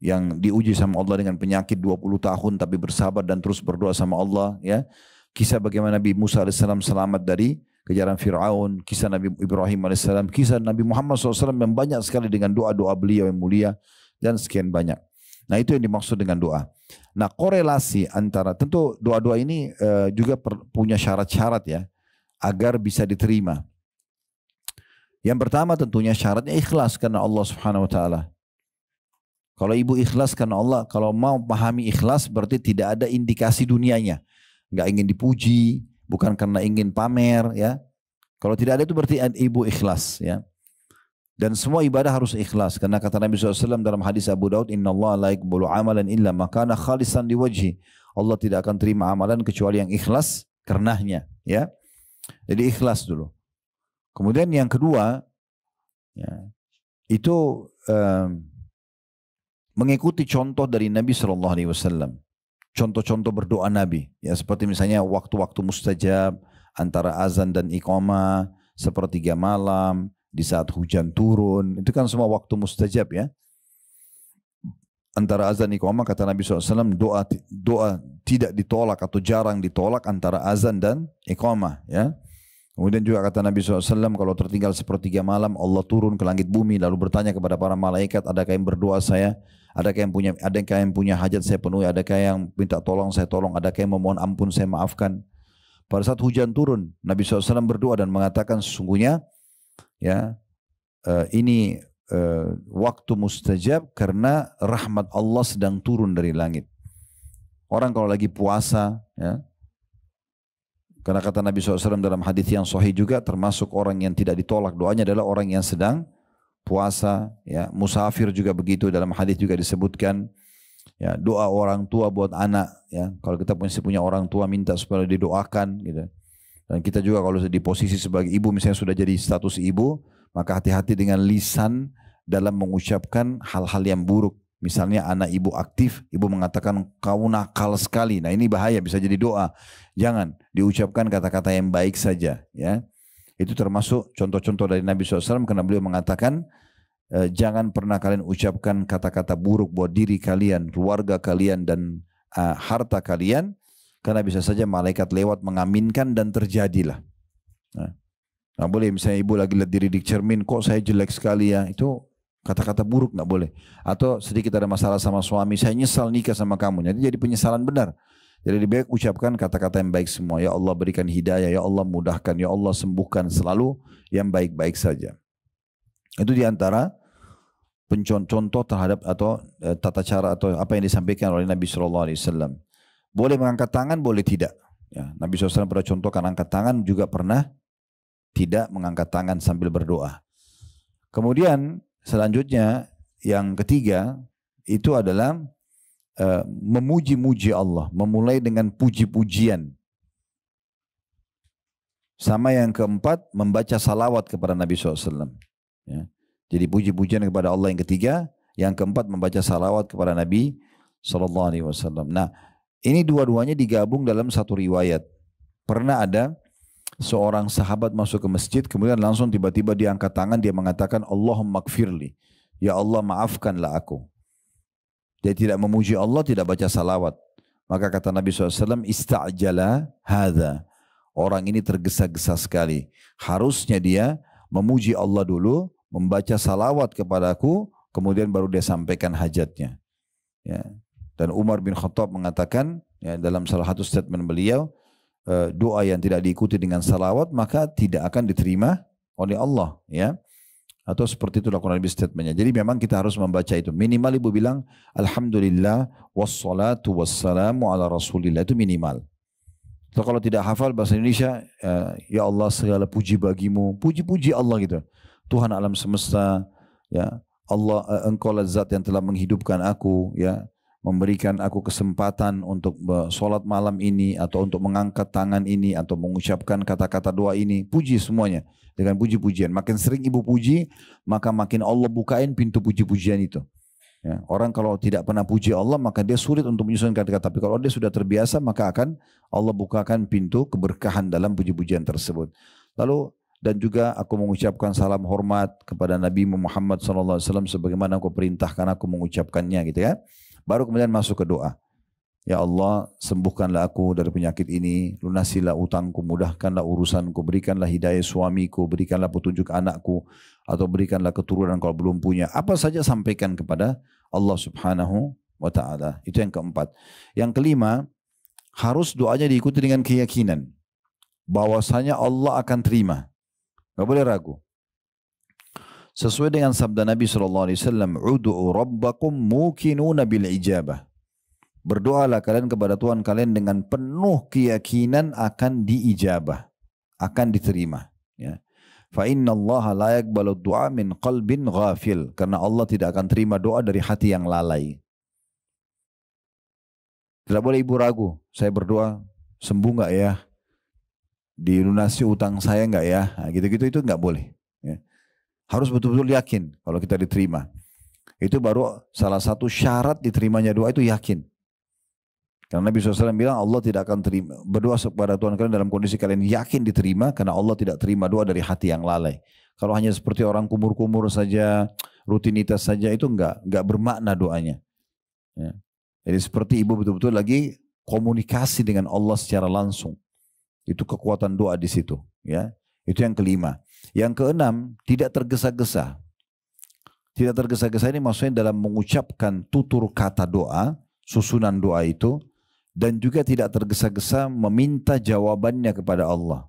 yang diuji sama Allah dengan penyakit 20 tahun tapi bersabar dan terus berdoa sama Allah. Ya. Kisah bagaimana Nabi Musa AS selamat dari kejaran Fir'aun. Kisah Nabi Ibrahim AS. Kisah Nabi Muhammad SAW yang banyak sekali dengan doa-doa beliau yang mulia. Dan sekian banyak. Nah itu yang dimaksud dengan doa. Nah korelasi antara, tentu doa-doa ini juga punya syarat-syarat ya. Agar bisa diterima. Yang pertama tentunya syaratnya ikhlas karena Allah Subhanahu Wa Taala. Kalau ibu ikhlas karena Allah, kalau mau pahami ikhlas berarti tidak ada indikasi dunianya. nggak ingin dipuji, bukan karena ingin pamer, ya. Kalau tidak ada itu berarti ibu ikhlas, ya. Dan semua ibadah harus ikhlas. Karena kata Nabi SAW dalam hadis Abu Daud, Inna Allah la yaqbalu amalan illa makana khalisan liwajhi. Allah tidak akan terima amalan kecuali yang ikhlas karenanya. Ya. Jadi ikhlas dulu. Kemudian yang kedua, ya, itu mengikuti contoh dari Nabi SAW. Contoh-contoh berdoa Nabi. Ya, seperti misalnya waktu-waktu mustajab, antara azan dan iqamah, sepertiga malam, di saat hujan turun, itu kan semua waktu mustajab, ya. Antara azan iqamah kata Nabi SAW, doa tidak ditolak atau jarang ditolak antara azan dan iqamah, ya. Kemudian juga kata Nabi SAW, kalau tertinggal sepertiga malam, Allah turun ke langit bumi lalu bertanya kepada para malaikat, adakah yang berdoa saya, adakah yang punya hajat saya penuhi, adakah yang minta tolong saya tolong, adakah yang memohon ampun saya maafkan. Pada saat hujan turun, Nabi SAW berdoa dan mengatakan sesungguhnya, ya, ini waktu mustajab karena rahmat Allah sedang turun dari langit. Orang kalau lagi puasa, ya, karena kata Nabi SAW dalam hadis yang sahih juga, termasuk orang yang tidak ditolak doanya adalah orang yang sedang puasa, ya. Musafir juga begitu, dalam hadis juga disebutkan, ya, doa orang tua buat anak, ya. Kalau kita masih punya orang tua, minta supaya didoakan, gitu. Dan kita juga kalau di posisi sebagai ibu, misalnya sudah jadi status ibu, maka hati-hati dengan lisan dalam mengucapkan hal-hal yang buruk. Misalnya anak ibu aktif, ibu mengatakan kau nakal sekali. Nah ini bahaya, bisa jadi doa. Jangan diucapkan kata-kata yang baik saja, ya. Itu termasuk contoh-contoh dari Nabi SAW, karena beliau mengatakan jangan pernah kalian ucapkan kata-kata buruk buat diri kalian, keluarga kalian, dan harta kalian, karena bisa saja malaikat lewat mengaminkan dan terjadilah. Nah boleh misalnya ibu lagi lihat diri di cermin, kok saya jelek sekali ya, itu kata-kata buruk nggak boleh. Atau sedikit ada masalah sama suami, saya nyesal nikah sama kamu, jadi penyesalan benar. Jadi lebih baik ucapkan kata-kata yang baik semua. Ya Allah berikan hidayah, ya Allah mudahkan, ya Allah sembuhkan, selalu yang baik-baik saja. Itu diantara contoh terhadap atau tata cara atau apa yang disampaikan oleh Nabi SAW. Boleh mengangkat tangan, boleh tidak. Ya, Nabi SAW pernah contohkan angkat tangan, juga pernah tidak mengangkat tangan sambil berdoa. Kemudian selanjutnya yang ketiga itu adalah memuji-muji Allah, memulai dengan puji-pujian. Sama yang keempat, membaca salawat kepada Nabi SAW. Ya. Jadi puji-pujian kepada Allah yang ketiga, yang keempat membaca salawat kepada Nabi SAW. Nah, ini dua-duanya digabung dalam satu riwayat. Pernah ada seorang sahabat masuk ke masjid, kemudian langsung tiba-tiba dia angkat tangan, dia mengatakan Allahumma gfirli, ya Allah maafkanlah aku. Dia tidak memuji Allah, tidak baca salawat. Maka kata Nabi SAW, ista'jala hadha. Orang ini tergesa-gesa sekali. Harusnya dia memuji Allah dulu, membaca salawat kepadaku, kemudian baru dia sampaikan hajatnya. Ya. Dan Umar bin Khattab mengatakan, ya, dalam salah satu statement beliau, doa yang tidak diikuti dengan salawat maka tidak akan diterima oleh Allah, ya. Atau seperti itulah kurang lebih statementnya. Jadi memang kita harus membaca itu. Minimal ibu bilang alhamdulillah wassalatu wassalamu ala rasulillah, itu minimal. Atau kalau tidak hafal bahasa Indonesia, ya Allah segala puji bagimu, puji-puji Allah gitu. Tuhan alam semesta, ya Allah, engkau lah zat yang telah menghidupkan aku, ya, memberikan aku kesempatan untuk sholat malam ini, atau untuk mengangkat tangan ini, atau mengucapkan kata-kata doa ini. Puji semuanya dengan puji-pujian. Makin sering ibu puji, maka makin Allah bukain pintu puji-pujian itu. Ya, orang kalau tidak pernah puji Allah, maka dia sulit untuk menyusun kata-kata. Tapi kalau dia sudah terbiasa, maka akan Allah bukakan pintu keberkahan dalam puji-pujian tersebut. Lalu, dan juga aku mengucapkan salam hormat kepada Nabi Muhammad SAW sebagaimana aku perintahkan aku mengucapkannya, gitu ya. Baru kemudian masuk ke doa. Ya Allah, sembuhkanlah aku dari penyakit ini, lunasilah utangku, mudahkanlah urusanku, berikanlah hidayah suamiku, berikanlah petunjuk anakku, atau berikanlah keturunan kalau belum punya. Apa saja sampaikan kepada Allah Subhanahu wa Ta'ala. Itu yang keempat. Yang kelima, harus doanya diikuti dengan keyakinan bahwasanya Allah akan terima. Gak boleh ragu. Sesuai dengan sabda Nabi SAW, Udu'u rabbakum mukinuna bil ijabah. Berdoalah kalian kepada Tuhan kalian dengan penuh keyakinan akan diijabah, akan diterima. Ya. Fa inna Allah la yaqbalu du'a min qalbin ghafil. Karena Allah tidak akan terima doa dari hati yang lalai. Tidak boleh ibu ragu. Saya berdoa, sembuh nggak ya? Dilunasi utang saya nggak ya? Nah, gitu-gitu itu nggak boleh. Ya. Harus betul-betul yakin kalau kita diterima. Itu baru salah satu syarat diterimanya doa itu yakin. Karena Nabi SAW bilang Allah tidak akan terima berdoa kepada Tuhan kalian dalam kondisi kalian yakin diterima, karena Allah tidak terima doa dari hati yang lalai. Kalau hanya seperti orang kumur-kumur saja, rutinitas saja, itu enggak bermakna doanya. Ya. Jadi seperti ibu betul-betul lagi komunikasi dengan Allah secara langsung. Itu kekuatan doa di situ. Ya. Itu yang kelima. Yang keenam, tidak tergesa-gesa. Tidak tergesa-gesa ini maksudnya dalam mengucapkan tutur kata doa, susunan doa itu, dan juga tidak tergesa-gesa meminta jawabannya kepada Allah.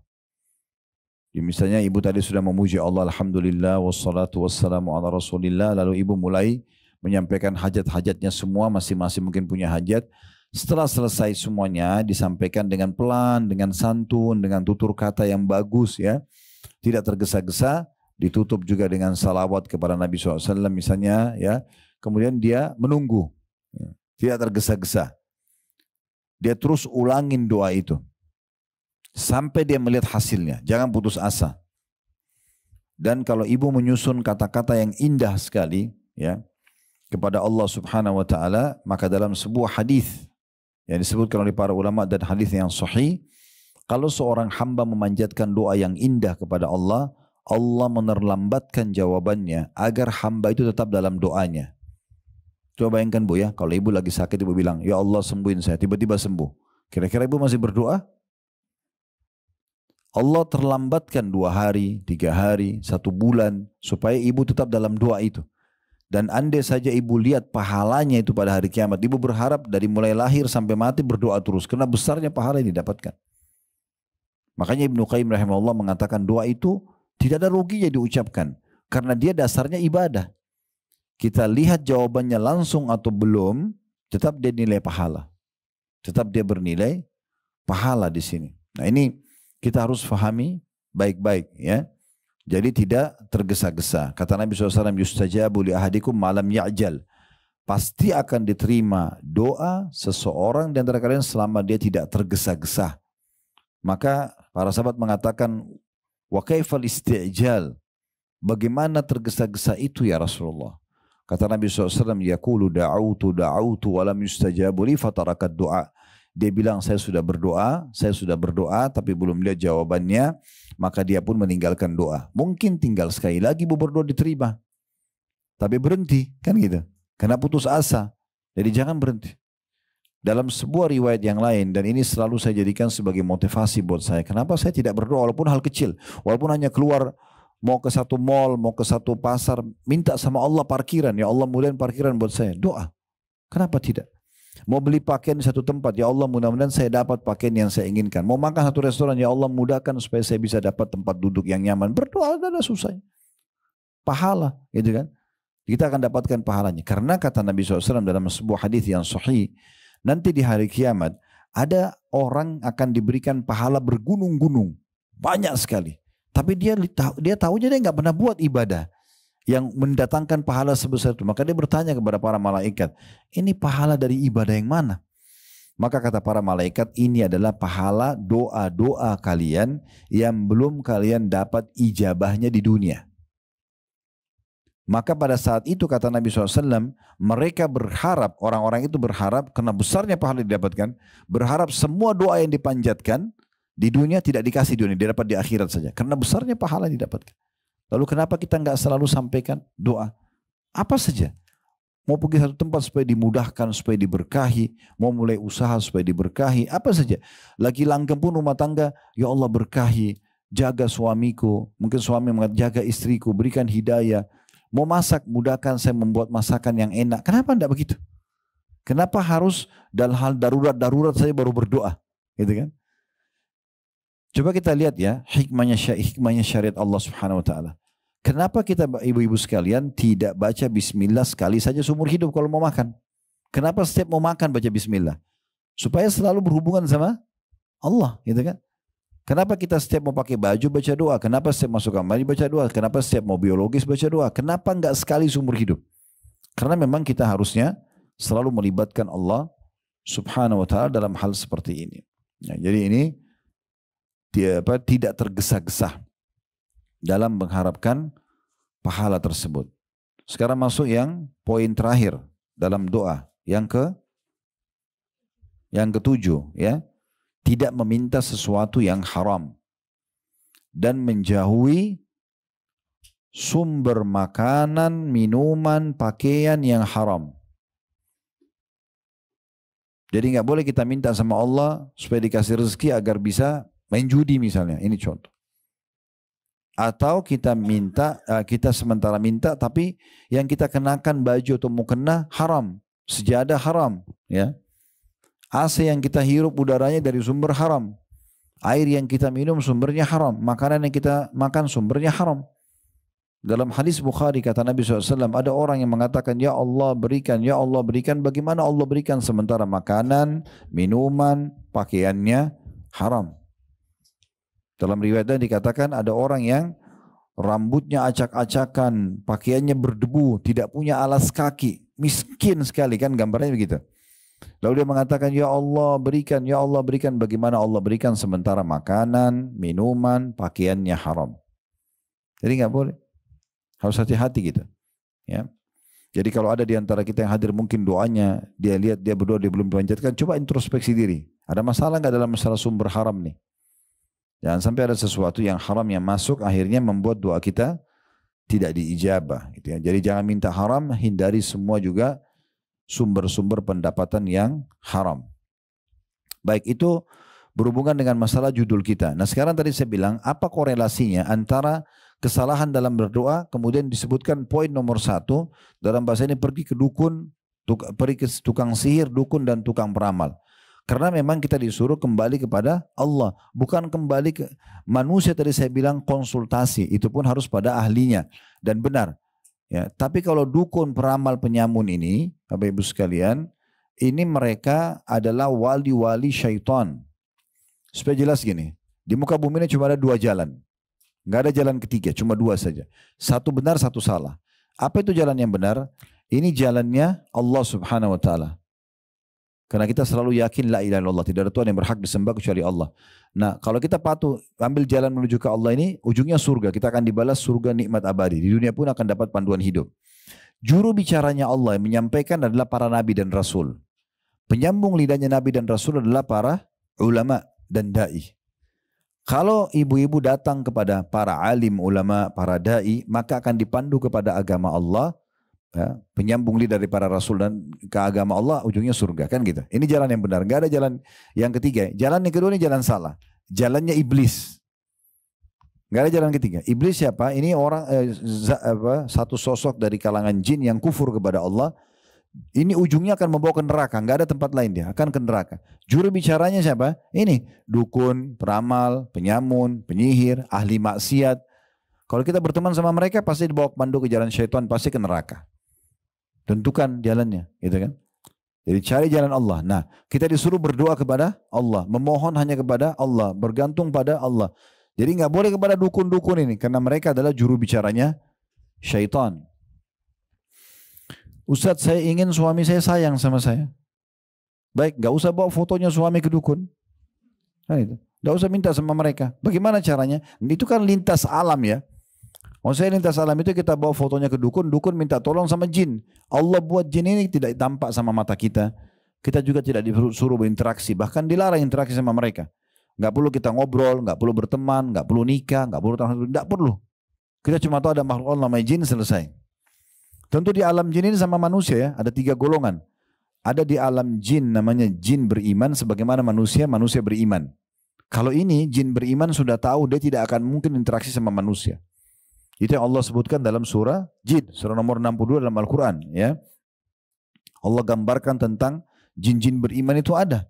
Ya, misalnya ibu tadi sudah memuji Allah, alhamdulillah, wassalatu wassalamu ala rasulillah, lalu ibu mulai menyampaikan hajat-hajatnya semua, masing-masing mungkin punya hajat. Setelah selesai semuanya disampaikan dengan pelan, dengan santun, dengan tutur kata yang bagus, ya, tidak tergesa-gesa, ditutup juga dengan salawat kepada Nabi SAW misalnya, ya. Kemudian dia menunggu, ya, tidak tergesa-gesa. Dia terus ulangin doa itu sampai dia melihat hasilnya. Jangan putus asa. Dan kalau ibu menyusun kata-kata yang indah sekali, ya, kepada Allah Subhanahu wa taala, maka dalam sebuah hadis yang disebutkan oleh para ulama dan hadis yang sahih, kalau seorang hamba memanjatkan doa yang indah kepada Allah, Allah menerlambatkan jawabannya agar hamba itu tetap dalam doanya. Coba bayangkan Bu ya, kalau ibu lagi sakit ibu bilang, ya Allah sembuhin saya, tiba-tiba sembuh. Kira-kira ibu masih berdoa? Allah terlambatkan 2 hari, 3 hari, 1 bulan, supaya ibu tetap dalam doa itu. Dan andai saja ibu lihat pahalanya itu pada hari kiamat, ibu berharap dari mulai lahir sampai mati berdoa terus, karena besarnya pahala yang didapatkan. Makanya Ibnu Qayyim rahimahullah mengatakan doa itu tidak ada ruginya diucapkan, karena dia dasarnya ibadah. Kita lihat jawabannya langsung atau belum, tetap dia nilai pahala. Tetap dia bernilai pahala di sini. Nah ini kita harus fahami baik-baik, ya. Jadi tidak tergesa-gesa. Kata Nabi SAW, yustajabu li ahadikum malam ya'jal. Pasti akan diterima doa seseorang di antara kalian selama dia tidak tergesa-gesa. Maka para sahabat mengatakan, wa kaifal isti'jal? Bagaimana tergesa-gesa itu ya Rasulullah? Kata Nabi SAW, yaqulu da'autu walam yustajabu li fatarakat doa. Dia bilang saya sudah berdoa tapi belum lihat jawabannya, maka dia pun meninggalkan doa. Mungkin tinggal sekali lagi berdoa diterima, tapi berhenti, kan gitu. Karena putus asa, jadi jangan berhenti. Dalam sebuah riwayat yang lain, dan ini selalu saya jadikan sebagai motivasi buat saya. Kenapa saya tidak berdoa walaupun hal kecil, walaupun hanya keluar mau ke satu mall, mau ke satu pasar, minta sama Allah parkiran, ya Allah mudahan parkiran buat saya, doa. Kenapa tidak? Mau beli pakaian di satu tempat, ya Allah mudah-mudahan saya dapat pakaian yang saya inginkan. Mau makan satu restoran, ya Allah mudahkan supaya saya bisa dapat tempat duduk yang nyaman. Berdoa tidak ada susahnya. Pahala, gitu kan? Kita akan dapatkan pahalanya. Karena kata Nabi SAW dalam sebuah hadis yang sahih, nanti di hari kiamat ada orang akan diberikan pahala bergunung-gunung, banyak sekali. Tapi dia tahunya dia nggak pernah buat ibadah yang mendatangkan pahala sebesar itu. Maka dia bertanya kepada para malaikat, ini pahala dari ibadah yang mana? Maka kata para malaikat, ini adalah pahala doa-doa kalian yang belum kalian dapat ijabahnya di dunia. Maka pada saat itu kata Nabi SAW, mereka berharap, orang-orang itu berharap, karena besarnya pahala didapatkan, berharap semua doa yang dipanjatkan di dunia tidak dikasih di dunia, dia dapat di akhirat saja. Karena besarnya pahala yang didapatkan. Lalu kenapa kita nggak selalu sampaikan doa? Apa saja. Mau pergi satu tempat supaya dimudahkan, supaya diberkahi. Mau mulai usaha supaya diberkahi. Apa saja. Lagi langgeng pun rumah tangga, ya Allah berkahi. Jaga suamiku. Mungkin suami mengatakan jaga istriku. Berikan hidayah. Mau masak, mudahkan saya membuat masakan yang enak. Kenapa enggak begitu? Kenapa harus dalam hal darurat saya baru berdoa? Gitu kan? Coba kita lihat ya, hikmahnya syariat Allah Subhanahu wa taala. Kenapa kita ibu-ibu sekalian tidak baca bismillah sekali saja seumur hidup kalau mau makan? Kenapa setiap mau makan baca bismillah? Supaya selalu berhubungan sama Allah, gitu kan? Kenapa kita setiap mau pakai baju baca doa? Kenapa setiap masuk kamar baca doa? Kenapa setiap mau biologis baca doa? Kenapa enggak sekali seumur hidup? Karena memang kita harusnya selalu melibatkan Allah Subhanahu wa taala dalam hal seperti ini. Ya, jadi ini tidak tergesa-gesa dalam mengharapkan pahala tersebut. Sekarang masuk yang poin terakhir dalam doa, yang ketujuh, ya. Tidak meminta sesuatu yang haram dan menjauhi sumber makanan, minuman, pakaian yang haram. Jadi nggak boleh kita minta sama Allah supaya dikasih rezeki agar bisa main judi misalnya. Ini contoh. Atau kita minta, kita sementara minta tapi yang kita kenakan baju atau mukena haram, sejadah haram, ya. AC yang kita hirup udaranya dari sumber haram. Air yang kita minum sumbernya haram. Makanan yang kita makan sumbernya haram. Dalam hadis Bukhari kata Nabi SAW, ada orang yang mengatakan, ya Allah berikan, ya Allah berikan. Bagaimana Allah berikan sementara makanan, minuman, pakaiannya haram. Dalam riwayatnya dikatakan ada orang yang rambutnya acak-acakan, pakaiannya berdebu, tidak punya alas kaki. Miskin sekali kan gambarnya begitu. Lalu dia mengatakan, ya Allah berikan, ya Allah berikan. Bagaimana Allah berikan sementara makanan, minuman, pakaiannya haram. Jadi nggak boleh. Harus hati-hati gitu. Ya. Jadi kalau ada di antara kita yang hadir mungkin doanya, dia lihat dia berdoa, dia belum dipanjatkan, coba introspeksi diri. Ada masalah nggak dalam masalah sumber haram nih? Jangan sampai ada sesuatu yang haram yang masuk akhirnya membuat doa kita tidak diijabah. Gitu ya. Jadi jangan minta haram, hindari semua juga sumber-sumber pendapatan yang haram. Baik, itu berhubungan dengan masalah judul kita. Nah sekarang tadi saya bilang apa korelasinya antara kesalahan dalam berdoa, kemudian disebutkan poin nomor 1 dalam bahasa ini pergi ke dukun, pergi ke tukang sihir, dukun dan tukang peramal. Karena memang kita disuruh kembali kepada Allah, bukan kembali ke manusia. Tadi saya bilang konsultasi, itu pun harus pada ahlinya dan benar. Ya, tapi kalau dukun, peramal, penyamun ini, Bapak Ibu sekalian, ini mereka adalah wali-wali syaitan. Supaya jelas gini, di muka bumi ini cuma ada 2 jalan. Nggak ada jalan ketiga, cuma 2 saja. Satu benar, satu salah. Apa itu jalan yang benar? Ini jalannya Allah Subhanahu wa taala. Karena kita selalu yakin la ilaha illallah, tidak ada Tuhan yang berhak disembah kecuali Allah. Nah, kalau kita patuh ambil jalan menuju ke Allah ini, ujungnya surga. Kita akan dibalas surga nikmat abadi. Di dunia pun akan dapat panduan hidup. Juru bicaranya Allah yang menyampaikan adalah para nabi dan rasul. Penyambung lidahnya nabi dan rasul adalah para ulama dan dai. Kalau ibu-ibu datang kepada para alim ulama, para dai, maka akan dipandu kepada agama Allah. Ya, penyambung lidah dari para rasul dan ke agama Allah, ujungnya surga, kan gitu. Ini jalan yang benar, nggak ada jalan yang ketiga. Jalan yang kedua ini jalan salah, jalannya iblis. Nggak ada jalan ketiga. Iblis siapa? Ini orang satu sosok dari kalangan jin yang kufur kepada Allah. Ini ujungnya akan membawa ke neraka, nggak ada tempat lain, dia akan ke neraka. Juru bicaranya siapa? Ini dukun, peramal, penyamun, penyihir, ahli maksiat. Kalau kita berteman sama mereka pasti dibawa pandu ke jalan syaitan, pasti ke neraka. Tentukan jalannya, gitu kan? Jadi cari jalan Allah. Nah, kita disuruh berdoa kepada Allah, memohon hanya kepada Allah, bergantung pada Allah. Jadi nggak boleh kepada dukun-dukun ini, karena mereka adalah juru bicaranya syaitan. Ustadz, saya ingin suami saya sayang sama saya. Baik, nggak usah bawa fotonya suami ke dukun. Nah, itu. Nggak usah minta sama mereka. Bagaimana caranya? Itu kan lintas alam ya. Maksudnya lintas alam itu kita bawa fotonya ke dukun, dukun minta tolong sama jin. Allah buat jin ini tidak tampak sama mata kita. Kita juga tidak disuruh berinteraksi, bahkan dilarang interaksi sama mereka. Nggak perlu kita ngobrol, nggak perlu berteman, nggak perlu nikah, nggak perlu. Kita cuma tahu ada makhluk Allah namanya jin, selesai. Tentu di alam jin ini sama manusia ya, ada 3 golongan. Ada di alam jin namanya jin beriman, sebagaimana manusia beriman. Kalau ini jin beriman sudah tahu dia tidak akan mungkin interaksi sama manusia. Itu yang Allah sebutkan dalam surah Jin, surah nomor 62 dalam Al-Quran. Ya. Allah gambarkan tentang jin-jin beriman itu ada.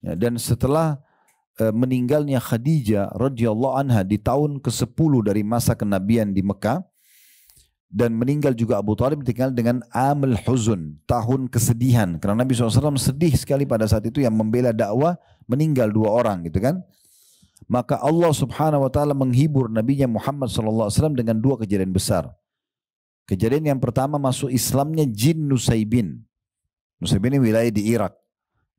Ya, dan setelah meninggalnya Khadijah radhiyallahu anha di tahun ke-10 dari masa kenabian di Mekah, dan meninggal juga Abu Talib ditinggal dengan amul huzun, tahun kesedihan. Karena Nabi SAW sedih sekali pada saat itu, yang membela dakwah meninggal 2 orang gitu kan. Maka Allah Subhanahu wa taala menghibur Nabinya Muhammad SAW dengan 2 kejadian besar. Kejadian yang pertama, masuk Islamnya jin Nusaybin. Nusaybin ini wilayah di Irak.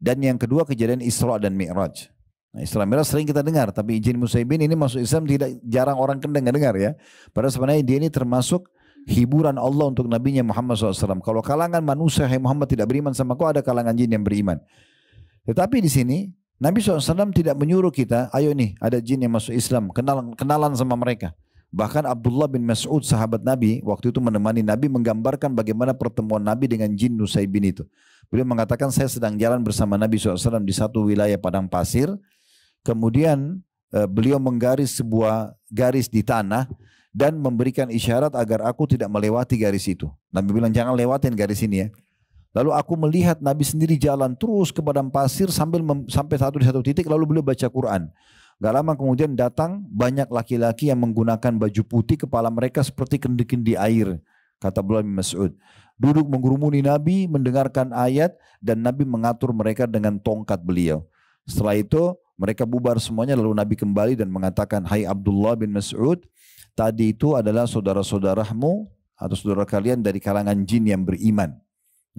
Dan yang kedua, kejadian Isra dan Mi'raj. Nah, Isra Mi'raj sering kita dengar, tapi jin Nusaybin ini masuk Islam jarang orang dengar ya. Padahal sebenarnya dia ini termasuk hiburan Allah untuk Nabinya Muhammad SAW. Kalau kalangan manusia, hai Muhammad, tidak beriman sama kau, ada kalangan jin yang beriman. Tetapi di sini Nabi SAW tidak menyuruh kita, ayo nih ada jin yang masuk Islam, kenalan sama mereka. Bahkan Abdullah bin Mas'ud, sahabat Nabi, waktu itu menemani Nabi, menggambarkan bagaimana pertemuan Nabi dengan jin Nusaybin itu. Beliau mengatakan, saya sedang jalan bersama Nabi SAW di satu wilayah padang pasir. Kemudian beliau menggaris sebuah garis di tanah dan memberikan isyarat agar aku tidak melewati garis itu. Nabi bilang, jangan lewatin garis ini ya. Lalu aku melihat Nabi sendiri jalan terus ke padang pasir sampai di satu titik, lalu beliau baca Quran. Gak lama kemudian datang banyak laki-laki yang menggunakan baju putih, kepala mereka seperti kendi-kendi air, kata Abdullah bin Mas'ud. Duduk mengerumuni Nabi, mendengarkan ayat, dan Nabi mengatur mereka dengan tongkat beliau. Setelah itu mereka bubar semuanya, lalu Nabi kembali dan mengatakan, hai Abdullah bin Mas'ud, tadi itu adalah saudara-saudaramu atau saudara kalian dari kalangan jin yang beriman.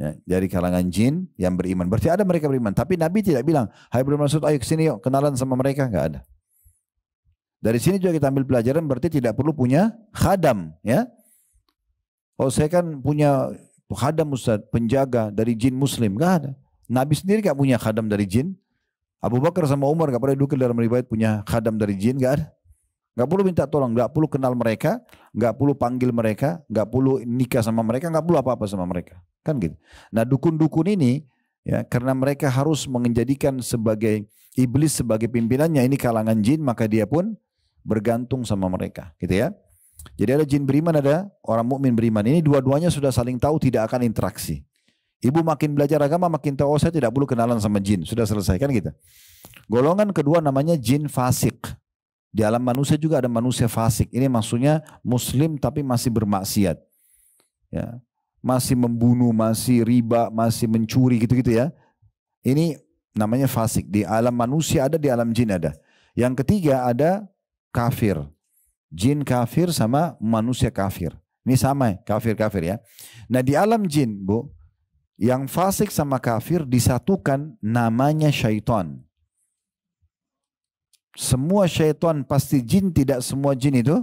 Ya, dari kalangan jin yang beriman. Berarti ada mereka beriman. Tapi Nabi tidak bilang, hai Ibnu Mas'ud, ayo kesini yuk, kenalan sama mereka. Enggak ada. Dari sini juga kita ambil pelajaran, berarti tidak perlu punya khadam. Ya. Oh, saya kan punya khadam Ustaz, penjaga dari jin muslim. Enggak ada. Nabi sendiri enggak punya khadam dari jin. Abu Bakar sama Umar enggak pernah dukil dalam riwayat punya khadam dari jin. Enggak ada. Enggak perlu minta tolong, enggak perlu kenal mereka, enggak perlu panggil mereka, enggak perlu nikah sama mereka, enggak perlu apa-apa sama mereka. Kan gitu. Nah, dukun-dukun ini ya, karena mereka harus menjadikan sebagai iblis sebagai pimpinannya, ini kalangan jin, maka dia pun bergantung sama mereka, gitu ya. Jadi ada jin beriman, ada orang mukmin beriman. Ini dua-duanya sudah saling tahu, tidak akan interaksi. Ibu makin belajar agama makin tahu, oh saya tidak perlu kenalan sama jin, sudah selesai kan gitu. Golongan kedua namanya jin fasik. Di alam manusia juga ada manusia fasik. Ini maksudnya muslim tapi masih bermaksiat. Ya. Masih membunuh, masih riba, masih mencuri gitu-gitu ya. Ini namanya fasik. Di alam manusia ada, di alam jin ada. Yang ketiga ada kafir. Jin kafir sama manusia kafir. Ini sama kafir-kafir ya. Nah di alam jin Bu, yang fasik sama kafir disatukan namanya syaitan. Semua syaitan pasti jin, tidak semua jin itu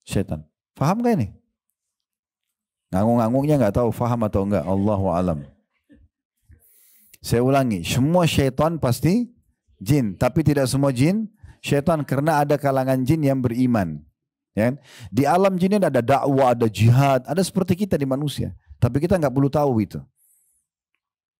syaitan. Faham gak ini? Ngangung-nganggungnya gak tahu faham atau enggak. Allahu a'lam. Saya ulangi, semua syaitan pasti jin, tapi tidak semua jin syaitan, karena ada kalangan jin yang beriman. Ya, di alam jin ini ada dakwah, ada jihad, ada seperti kita di manusia. Tapi kita nggak perlu tahu itu.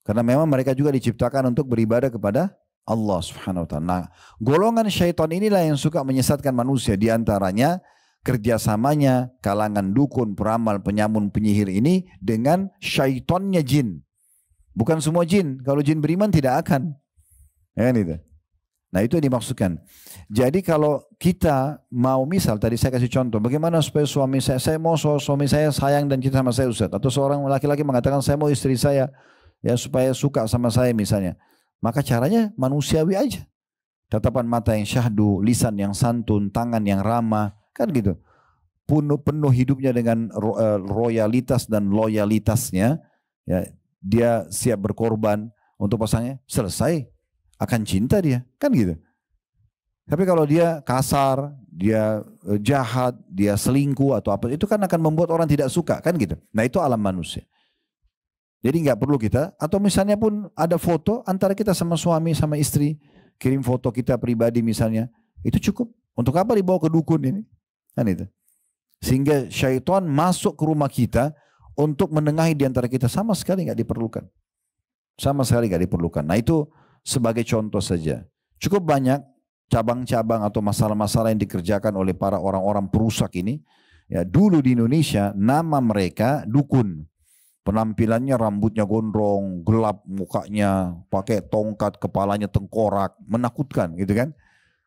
Karena memang mereka juga diciptakan untuk beribadah kepada Allah Subhanahu wa taala. Nah, golongan syaitan inilah yang suka menyesatkan manusia. Di antaranya kerjasamanya kalangan dukun, peramal, penyamun, penyihir ini dengan syaitannya jin. Bukan semua jin. Kalau jin beriman tidak akan. Ya kan itu. Nah itu yang dimaksudkan. Jadi kalau kita mau, misal tadi saya kasih contoh, bagaimana supaya suami saya mau suami saya sayang dan cinta sama saya Ustaz. Atau seorang laki-laki mengatakan saya mau istri saya ya supaya suka sama saya misalnya. Maka caranya manusiawi aja. Tatapan mata yang syahdu, lisan yang santun, tangan yang ramah, kan gitu. Penuh hidupnya dengan royalitas dan loyalitasnya. Ya, dia siap berkorban untuk pasangannya, selesai. Akan cinta dia, kan gitu. Tapi kalau dia kasar, dia jahat, dia selingkuh atau apa, itu kan akan membuat orang tidak suka, kan gitu. Nah itu alam manusia. Jadi nggak perlu kita, atau misalnya pun ada foto antara kita sama suami sama istri, kirim foto kita pribadi misalnya, itu cukup. Untuk apa dibawa ke dukun ini? Kan itu. Sehingga syaitan masuk ke rumah kita untuk menengahi di antara kita, sama sekali nggak diperlukan. Sama sekali nggak diperlukan. Nah itu sebagai contoh saja. Cukup banyak cabang-cabang atau masalah-masalah yang dikerjakan oleh para orang-orang perusak ini. Ya, dulu di Indonesia nama mereka dukun. Penampilannya rambutnya gondrong, gelap mukanya, pakai tongkat, kepalanya tengkorak, menakutkan gitu kan.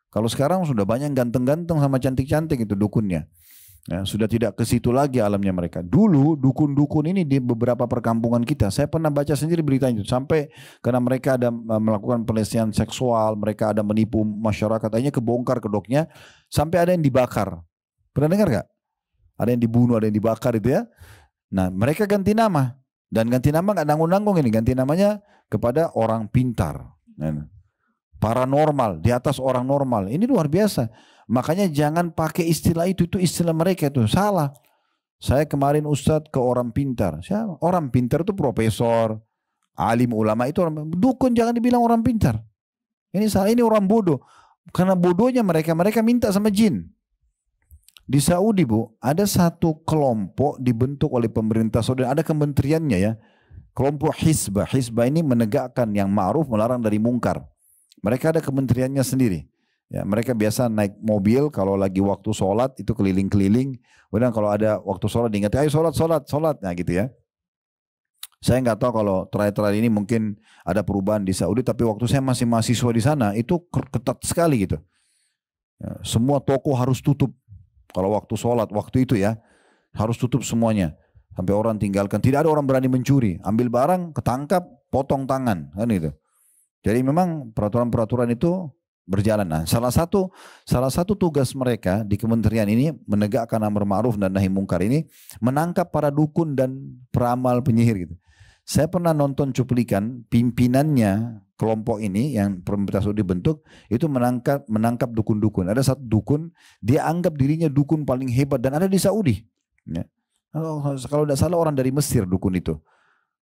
Kalau sekarang sudah banyak ganteng-ganteng sama cantik-cantik itu dukunnya. Ya, sudah tidak ke situ lagi alamnya mereka. Dulu dukun-dukun ini di beberapa perkampungan kita, saya pernah baca sendiri berita itu. Sampai karena mereka ada melakukan pelecehan seksual, mereka ada menipu masyarakat, akhirnya kebongkar kedoknya, sampai ada yang dibakar. Pernah dengar gak? Ada yang dibunuh, ada yang dibakar itu ya. Nah mereka ganti nama. Dan ganti nama gak nanggung-nanggung ini, ganti namanya kepada orang pintar. Nah, paranormal, di atas orang normal. Ini luar biasa. Makanya jangan pakai istilah itu istilah mereka itu salah. Saya kemarin Ustadz ke orang pintar. Siapa? Orang pintar itu profesor, alim ulama itu orang. Dukun jangan dibilang orang pintar. Ini salah, ini orang bodoh. Karena bodohnya mereka minta sama jin. Di Saudi Bu, ada satu kelompok dibentuk oleh pemerintah Saudi, ada kementeriannya ya. Kelompok Hizbah. Hizbah ini menegakkan yang ma'ruf, melarang dari mungkar. Mereka ada kementeriannya sendiri. Ya, mereka biasa naik mobil kalau lagi waktu sholat itu keliling-keliling. Kemudian kalau ada waktu sholat diingat, ayo sholat. Nah gitu ya. Saya nggak tahu kalau terakhir-terakhir ini mungkin ada perubahan di Saudi. Tapi waktu saya masih mahasiswa di sana itu ketat sekali gitu. Ya, semua toko harus tutup. Kalau waktu sholat, waktu itu ya. Harus tutup semuanya. Sampai orang tinggalkan. Tidak ada orang berani mencuri. Ambil barang, ketangkap, potong tangan. Kan gitu. Jadi memang peraturan-peraturan itu berjalan. Nah, salah satu tugas mereka di kementerian ini menegakkan amar ma'ruf dan nahi mungkar ini menangkap para dukun dan peramal penyihir gitu. Saya pernah nonton cuplikan pimpinannya kelompok ini yang pemerintah Saudi bentuk itu menangkap dukun-dukun. Ada satu dukun dia anggap dirinya dukun paling hebat dan ada di Saudi. Ya. Kalau tidak salah orang dari Mesir dukun itu.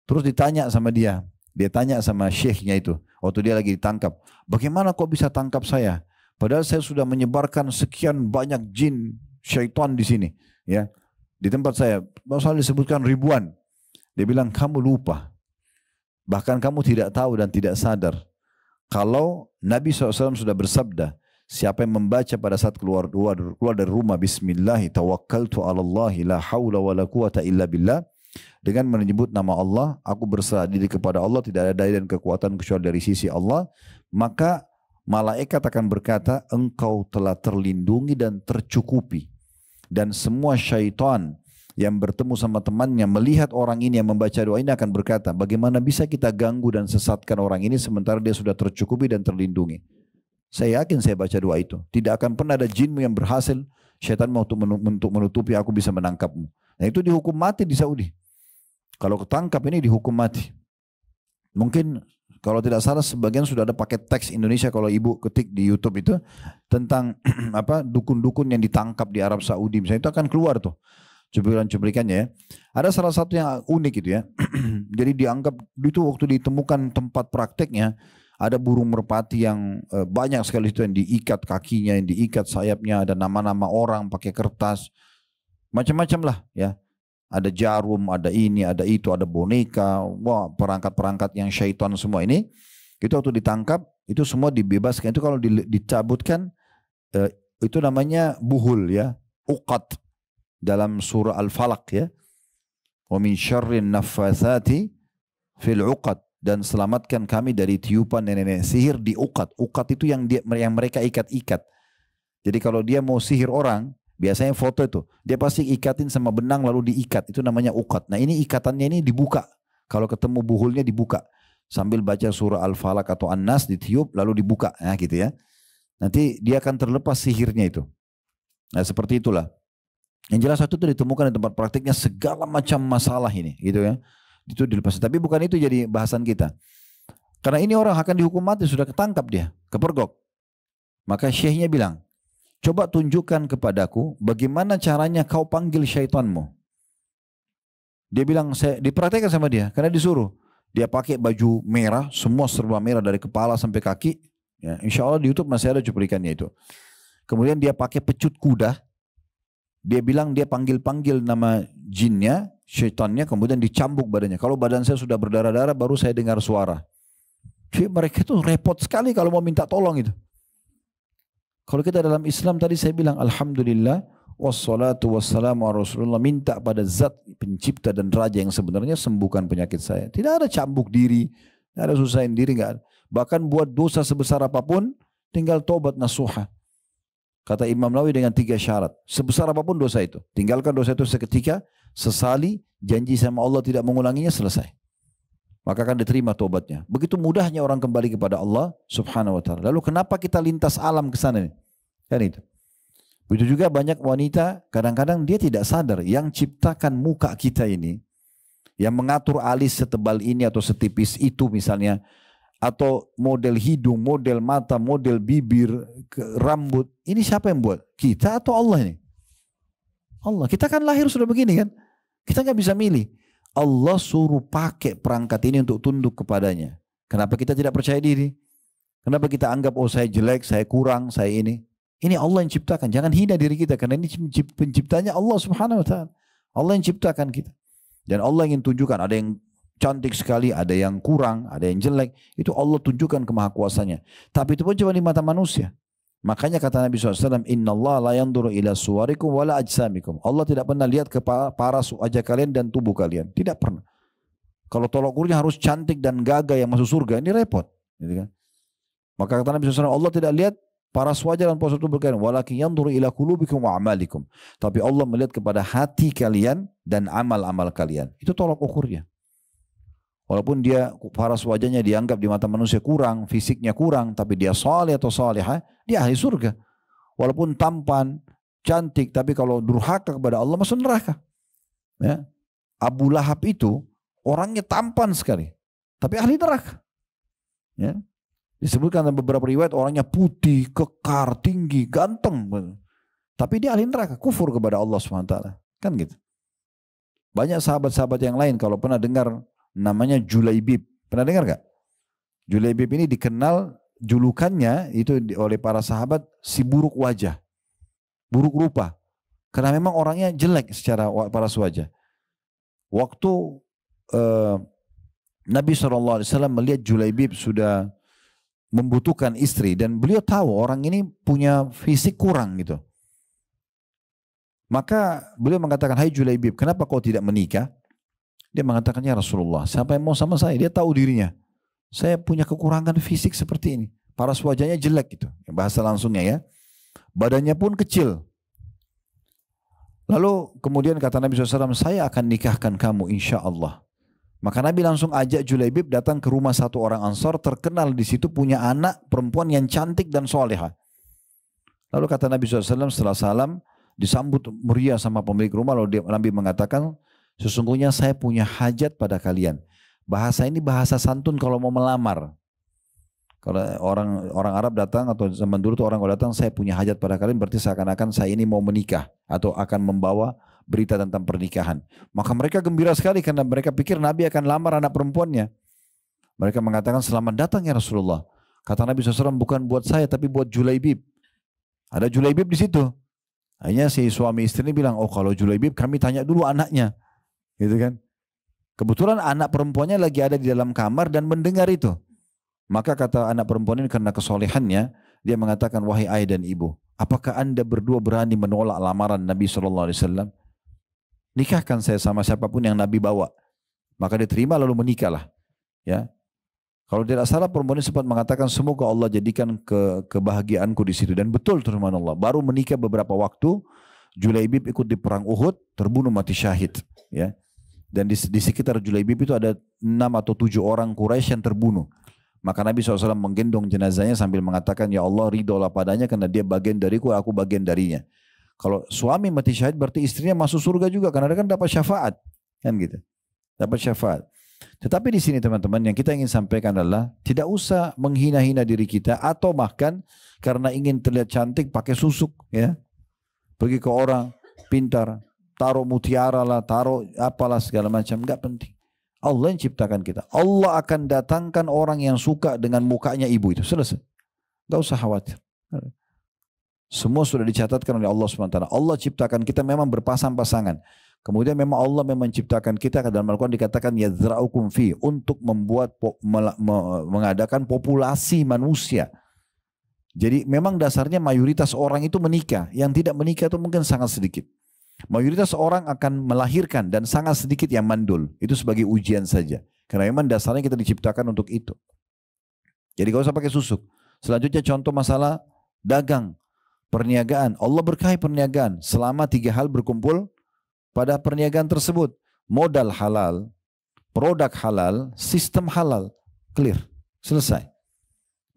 Terus ditanya sama dia. Dia tanya sama syekhnya itu, waktu dia lagi ditangkap, bagaimana kok bisa tangkap saya? Padahal saya sudah menyebarkan sekian banyak jin, syaitan di sini, ya, di tempat saya. Masalah disebutkan ribuan. Dia bilang kamu lupa, bahkan kamu tidak tahu dan tidak sadar kalau Nabi SAW sudah bersabda, siapa yang membaca pada saat keluar dari rumah, Bismillah, tawakkaltu ala Allah, la hawla wa la quwata illa billah. Dengan menyebut nama Allah, aku berserah diri kepada Allah, tidak ada daya dan kekuatan kecuali dari sisi Allah. Maka malaikat akan berkata, engkau telah terlindungi dan tercukupi. Dan semua syaitan yang bertemu sama temannya melihat orang ini yang membaca doa ini akan berkata, bagaimana bisa kita ganggu dan sesatkan orang ini sementara dia sudah tercukupi dan terlindungi. Saya yakin saya baca doa itu. Tidak akan pernah ada jinmu yang berhasil, syaitan mau untuk menutupi aku bisa menangkapmu. Nah itu dihukum mati di Saudi. Kalau ketangkap ini dihukum mati. Mungkin kalau tidak salah sebagian sudah ada paket teks Indonesia kalau ibu ketik di YouTube itu tentang apa dukun-dukun yang ditangkap di Arab Saudi. Misalnya itu akan keluar tuh cuplikan-cuplikannya ya. Ada salah satu yang unik itu ya. Jadi dianggap itu waktu ditemukan tempat prakteknya ada burung merpati yang banyak sekali itu yang diikat kakinya, yang diikat sayapnya, ada nama-nama orang pakai kertas. Macam-macam lah ya. Ada jarum, ada ini, ada itu, ada boneka, wah perangkat-perangkat yang syaitan semua ini. Itu waktu ditangkap, itu semua dibebaskan. Itu kalau dicabutkan, itu namanya buhul ya, uqad dalam surah Al-Falaq ya. Wa min syarrin naffatsati fil uqad, dan selamatkan kami dari tiupan nenek-nenek sihir di uqad. Uqad itu yang mereka ikat-ikat. Jadi kalau dia mau sihir orang, biasanya foto itu, dia pasti ikatin sama benang lalu diikat. Itu namanya uqad. Nah ini ikatannya ini dibuka. Kalau ketemu buhulnya dibuka. Sambil baca surah Al-Falaq atau An-Nas ditiup lalu dibuka. Nah gitu ya. Nanti dia akan terlepas sihirnya itu. Nah seperti itulah. Yang jelas itu ditemukan di tempat praktiknya segala macam masalah ini. Gitu ya. Itu dilepas. Tapi bukan itu jadi bahasan kita. Karena ini orang akan dihukum mati. Sudah ketangkap dia. Kepergok. Maka syekhnya bilang, coba tunjukkan kepadaku bagaimana caranya kau panggil syaitanmu. Dia bilang, saya dipraktekkan sama dia karena disuruh. Dia pakai baju merah, semua serba merah dari kepala sampai kaki. Ya, insya Allah di YouTube masih ada cuplikannya itu. Kemudian dia pakai pecut kuda. Dia bilang dia panggil-panggil nama jinnya, syaitannya, kemudian dicambuk badannya. Kalau badan saya sudah berdarah-darah baru saya dengar suara. Jadi mereka tuh repot sekali kalau mau minta tolong itu. Kalau kita dalam Islam tadi saya bilang alhamdulillah wassalatu wassalamu ala Rasulullah, minta pada zat pencipta dan raja yang sebenarnya sembuhkan penyakit saya. Tidak ada cambuk diri, tidak ada susahin diri, enggak ada. Bahkan buat dosa sebesar apapun tinggal tobat nasuha. Kata Imam Nawawi dengan 3 syarat. Sebesar apapun dosa itu. Tinggalkan dosa itu seketika, sesali, janji sama Allah tidak mengulanginya, selesai. Maka akan diterima tobatnya. Begitu mudahnya orang kembali kepada Allah subhanahu wa ta'ala. Lalu kenapa kita lintas alam ke sana nih? Kan itu. Begitu juga banyak wanita, kadang-kadang dia tidak sadar yang ciptakan muka kita ini, yang mengatur alis setebal ini atau setipis itu misalnya, atau model hidung, model mata, model bibir, rambut. Ini siapa yang buat? Kita atau Allah ini? Allah. Kita kan lahir sudah begini kan? Kita nggak bisa milih. Allah suruh pakai perangkat ini untuk tunduk kepadanya. Kenapa kita tidak percaya diri? Kenapa kita anggap, oh saya jelek, saya kurang, saya ini? Ini Allah yang ciptakan. Jangan hina diri kita. Karena ini penciptanya Allah subhanahu wa ta'ala. Allah yang ciptakan kita. Dan Allah ingin tunjukkan, ada yang cantik sekali, ada yang kurang, ada yang jelek. Itu Allah tunjukkan kemahakuasanya. Tapi itu pun cuma di mata manusia. Makanya kata Nabi SAW, Inna Allah la yanduru ila suwarikum wala ajsamikum. Allah tidak pernah lihat ke paras wajah kalian dan tubuh kalian. Tidak pernah. Kalau tolak ukurnya harus cantik dan gagah yang masuk surga, ini repot. Gitu kan? Maka kata Nabi SAW, Allah tidak lihat paras wajah dan paras tubuh kalian. Walakin yanduru ila kulubikum wa amalikum. Tapi Allah melihat kepada hati kalian dan amal-amal kalian. Itu tolak ukurnya. Walaupun dia paras wajahnya dianggap di mata manusia kurang, fisiknya kurang, tapi dia saleh atau salihah, dia ahli surga. Walaupun tampan, cantik, tapi kalau durhaka kepada Allah masuk neraka. Ya. Abu Lahab itu orangnya tampan sekali, tapi ahli neraka. Ya. Disebutkan dalam beberapa riwayat orangnya putih, kekar, tinggi, ganteng, tapi dia ahli neraka, kufur kepada Allah SWT. Kan gitu. Banyak sahabat-sahabat yang lain kalau pernah dengar namanya Julaibib. Pernah dengar gak? Julaibib ini dikenal julukannya itu oleh para sahabat si buruk wajah. Buruk rupa. Karena memang orangnya jelek secara paras wajah. Waktu Nabi SAW melihat Julaibib sudah membutuhkan istri dan beliau tahu orang ini punya fisik kurang gitu. Maka beliau mengatakan, hai Julaibib, kenapa kau tidak menikah? Dia mengatakan, ya Rasulullah, siapa yang mau sama saya? Dia tahu dirinya. Saya punya kekurangan fisik seperti ini. Paras wajahnya jelek gitu. Bahasa langsungnya ya. Badannya pun kecil. Lalu kemudian kata Nabi SAW, saya akan nikahkan kamu insya Allah. Maka Nabi langsung ajak Julaibib datang ke rumah satu orang Ansar. Terkenal di situ punya anak perempuan yang cantik dan soleha. Lalu kata Nabi SAW setelah salam, disambut meriah sama pemilik rumah. Lalu Nabi mengatakan, sesungguhnya saya punya hajat pada kalian. Bahasa ini bahasa santun kalau mau melamar. Kalau orang Arab datang atau zaman dulu tuh orang kalau datang, saya punya hajat pada kalian, berarti seakan-akan saya ini mau menikah atau akan membawa berita tentang pernikahan. Maka mereka gembira sekali karena mereka pikir Nabi akan lamar anak perempuannya. Mereka mengatakan, selamat datang ya Rasulullah. Kata Nabi SAW, bukan buat saya tapi buat Julaibib. Ada Julaibib di situ. Akhirnya si suami istri ini bilang, oh kalau Julaibib kami tanya dulu anaknya. Gitu kan. Kebetulan anak perempuannya lagi ada di dalam kamar dan mendengar itu. Maka kata anak perempuan ini karena kesolehannya, dia mengatakan, wahai ayah dan ibu, apakah anda berdua berani menolak lamaran Nabi SAW? Nikahkan saya sama siapapun yang Nabi bawa. Maka diterima lalu menikahlah. Ya. Kalau tidak salah perempuan ini sempat mengatakan, semoga Allah jadikan kebahagiaanku di situ. Dan betul firman Allah. Baru menikah beberapa waktu, Julaibib ikut di perang Uhud, terbunuh mati syahid. Ya. Dan di sekitar Julaibib itu ada 6 atau 7 orang Quraisy yang terbunuh. Maka Nabi SAW menggendong jenazahnya sambil mengatakan, ya Allah ridholah padanya karena dia bagian dariku, aku bagian darinya. Kalau suami mati syahid berarti istrinya masuk surga juga karena dia kan dapat syafaat. Kan gitu. Dapat syafaat. Tetapi di sini teman-teman yang kita ingin sampaikan adalah tidak usah menghina-hina diri kita atau bahkan karena ingin terlihat cantik pakai susuk. Ya. Pergi ke orang pintar. Taruh mutiara lah, taruh apalah segala macam. Enggak penting. Allah yang ciptakan kita. Allah akan datangkan orang yang suka dengan mukanya ibu itu. Selesai. Enggak usah khawatir. Semua sudah dicatatkan oleh Allah SWT. Allah ciptakan kita memang berpasang-pasangan. Kemudian memang Allah memang menciptakan kita. Dalam Al-Quran dikatakan yazra'ukum fi. Untuk membuat, mengadakan populasi manusia. Jadi memang dasarnya mayoritas orang itu menikah. Yang tidak menikah itu mungkin sangat sedikit. Mayoritas orang akan melahirkan dan sangat sedikit yang mandul. Itu sebagai ujian saja. Karena memang dasarnya kita diciptakan untuk itu. Jadi gak usah pakai susuk. Selanjutnya contoh masalah dagang. Perniagaan, Allah berkahi perniagaan selama 3 hal berkumpul pada perniagaan tersebut. Modal halal, produk halal, sistem halal, clear, selesai.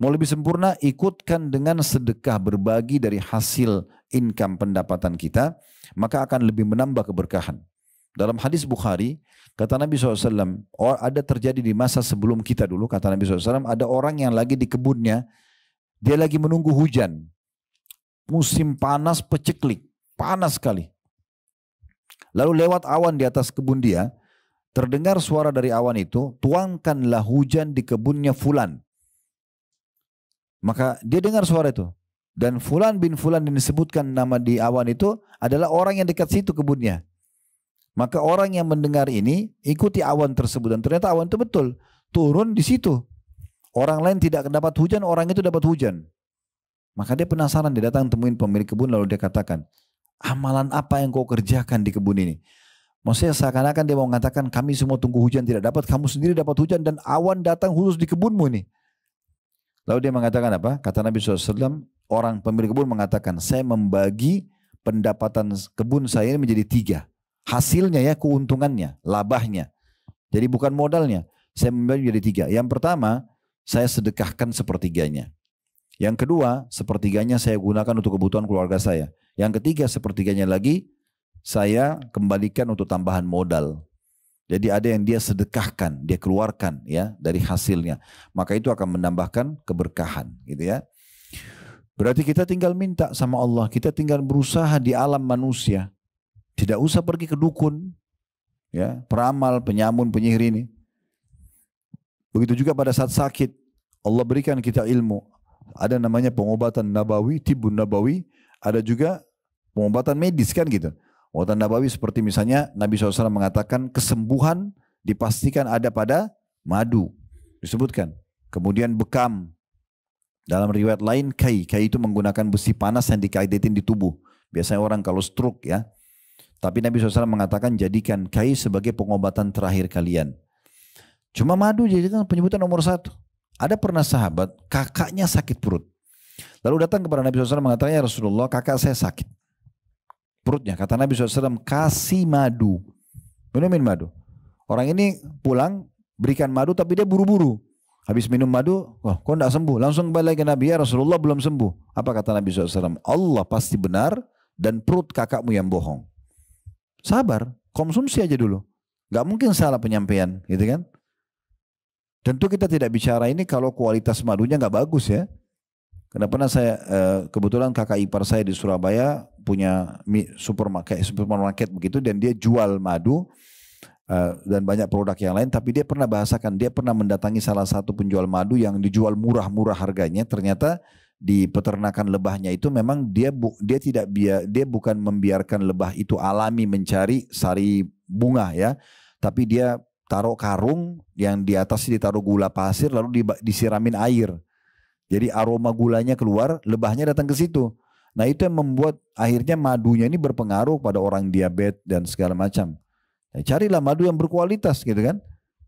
Mau lebih sempurna, ikutkan dengan sedekah, berbagi dari hasil income pendapatan kita, maka akan lebih menambah keberkahan. Dalam hadis Bukhari, kata Nabi SAW, ada terjadi di masa sebelum kita dulu, kata Nabi SAW, ada orang yang lagi di kebunnya, dia lagi menunggu hujan. Musim panas peceklik, panas sekali. Lalu lewat awan di atas kebun dia, terdengar suara dari awan itu, tuangkanlah hujan di kebunnya fulan. Maka dia dengar suara itu. Dan fulan bin fulan yang disebutkan nama di awan itu adalah orang yang dekat situ kebunnya. Maka orang yang mendengar ini ikuti awan tersebut. Dan ternyata awan itu betul. Turun di situ. Orang lain tidak dapat hujan, orang itu dapat hujan. Maka dia penasaran, dia datang temuin pemilik kebun lalu dia katakan, amalan apa yang kau kerjakan di kebun ini? Maksudnya seakan-akan dia mau mengatakan kami semua tunggu hujan tidak dapat, kamu sendiri dapat hujan dan awan datang khusus di kebunmu nih. Lalu dia mengatakan apa? Kata Nabi SAW, orang pemilik kebun mengatakan, saya membagi pendapatan kebun saya ini menjadi 3. Hasilnya ya, keuntungannya, labahnya. Jadi bukan modalnya. Saya membagi menjadi 3. Yang pertama, saya sedekahkan sepertiganya. Yang kedua, sepertiganya saya gunakan untuk kebutuhan keluarga saya. Yang ketiga, sepertiganya lagi saya kembalikan untuk tambahan modal. Jadi ada yang dia sedekahkan, dia keluarkan ya dari hasilnya. Maka itu akan menambahkan keberkahan, gitu ya. Berarti kita tinggal minta sama Allah, kita tinggal berusaha di alam manusia. Tidak usah pergi ke dukun, ya, peramal, penyamun, penyihir ini. Begitu juga pada saat sakit, Allah berikan kita ilmu. Ada namanya pengobatan nabawi, tibun nabawi, ada juga pengobatan medis kan gitu. Pengobatan nabawi seperti misalnya Nabi SAW mengatakan kesembuhan dipastikan ada pada madu, disebutkan. Kemudian bekam, dalam riwayat lain kai itu menggunakan besi panas yang dikaitin di tubuh. Biasanya orang kalau stroke ya. Tapi Nabi SAW mengatakan jadikan kai sebagai pengobatan terakhir kalian. Cuma madu jadikan penyebutan nomor 1. Ada pernah sahabat, kakaknya sakit perut. Lalu datang kepada Nabi SAW mengatakan, ya Rasulullah, kakak saya sakit perutnya. Kata Nabi SAW, kasih madu. Minumin madu. Orang ini pulang, berikan madu tapi dia buru-buru. Habis minum madu, wah kok tidak sembuh. Langsung kembali ke Nabi, ya Rasulullah belum sembuh. Apa kata Nabi SAW? Allah pasti benar dan perut kakakmu yang bohong. Sabar, konsumsi aja dulu. Gak mungkin salah penyampaian, gitu kan? Tentu kita tidak bicara ini kalau kualitas madunya nggak bagus ya. Karena pernah saya kebetulan kakak ipar saya di Surabaya punya supermarket begitu dan dia jual madu dan banyak produk yang lain. Tapi dia pernah bahasakan, dia pernah mendatangi salah satu penjual madu yang dijual murah-murah harganya. Ternyata di peternakan lebahnya itu memang dia bukan membiarkan lebah itu alami mencari sari bunga ya, tapi dia taruh karung yang di atasnya ditaruh gula pasir lalu disiramin air. Jadi aroma gulanya keluar, lebahnya datang ke situ. Nah itu yang membuat akhirnya madunya ini berpengaruh pada orang diabetes dan segala macam. Nah, carilah madu yang berkualitas gitu kan.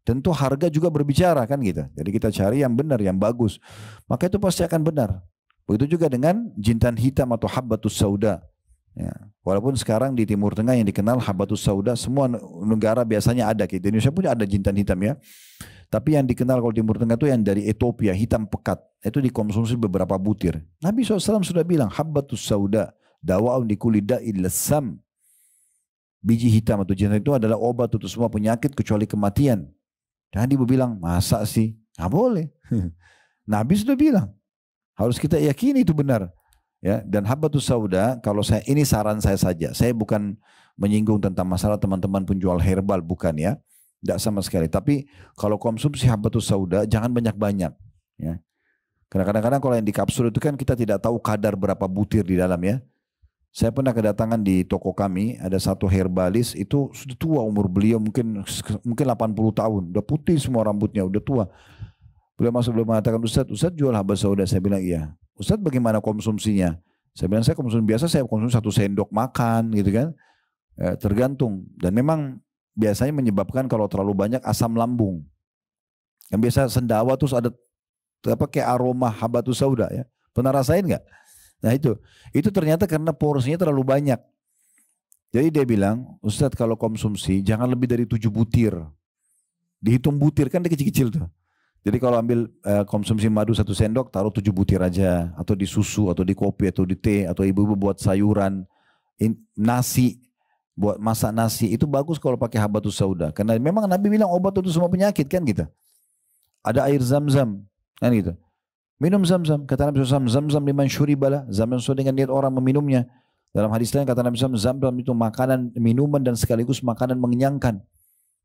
Tentu harga juga berbicara kan gitu. Jadi kita cari yang benar, yang bagus. Maka itu pasti akan benar. Begitu juga dengan jintan hitam atau habbatus sauda. Ya. Walaupun sekarang di Timur Tengah yang dikenal habbatus sauda, semua negara biasanya ada. Di Indonesia pun ada jintan hitam ya. Tapi yang dikenal kalau Timur Tengah itu yang dari Ethiopia, hitam pekat. Itu dikonsumsi beberapa butir. Nabi SAW sudah bilang, habbatus sauda, dawa'un likuli da'il lasam. Biji hitam atau jintan itu adalah obat untuk semua penyakit kecuali kematian. Dan Nabi bilang, masa sih? Nggak boleh. Nabi sudah bilang. Harus kita yakini itu benar. Ya, dan habbatus sauda, kalau ini saran saya saja. Saya bukan menyinggung tentang masalah teman-teman penjual herbal, bukan ya. Tidak sama sekali. Tapi kalau konsumsi habbatus sauda, jangan banyak-banyak. Ya. Karena kadang-kadang kalau yang di kapsul itu kan kita tidak tahu kadar berapa butir di dalam ya. Saya pernah kedatangan di toko kami, ada satu herbalis, itu sudah tua umur beliau, mungkin 80 tahun. Udah putih semua rambutnya, udah tua. Beliau masuk beliau mengatakan, Ustaz jual habbatus sauda. Saya bilang iya. Ustaz bagaimana konsumsinya? Saya bilang saya konsumsi biasa, saya konsumsi 1 sendok makan gitu kan. Tergantung. Dan memang biasanya menyebabkan kalau terlalu banyak asam lambung. Yang biasa sendawa terus ada kayak aroma habbatus sauda ya. Pernah rasain nggak? Nah itu ternyata karena porsinya terlalu banyak. Jadi dia bilang, Ustadz kalau konsumsi jangan lebih dari 7 butir. Dihitung butir kan dia kecil-kecil tuh. Jadi kalau ambil konsumsi madu 1 sendok, taruh 7 butir aja. Atau di susu, atau di kopi, atau di teh, atau ibu-ibu buat sayuran, nasi, buat masak nasi. Itu bagus kalau pakai habatus sauda. Karena memang Nabi bilang obat untuk semua penyakit kan gitu. Ada air zam-zam kan gitu. Minum zam-zam. Kata Nabi SAW, zam-zam liman syuribala. Zam-zam sesuai dengan niat orang meminumnya. Dalam hadis lain kata Nabi SAW, zam-zam itu makanan, minuman dan sekaligus makanan mengenyangkan.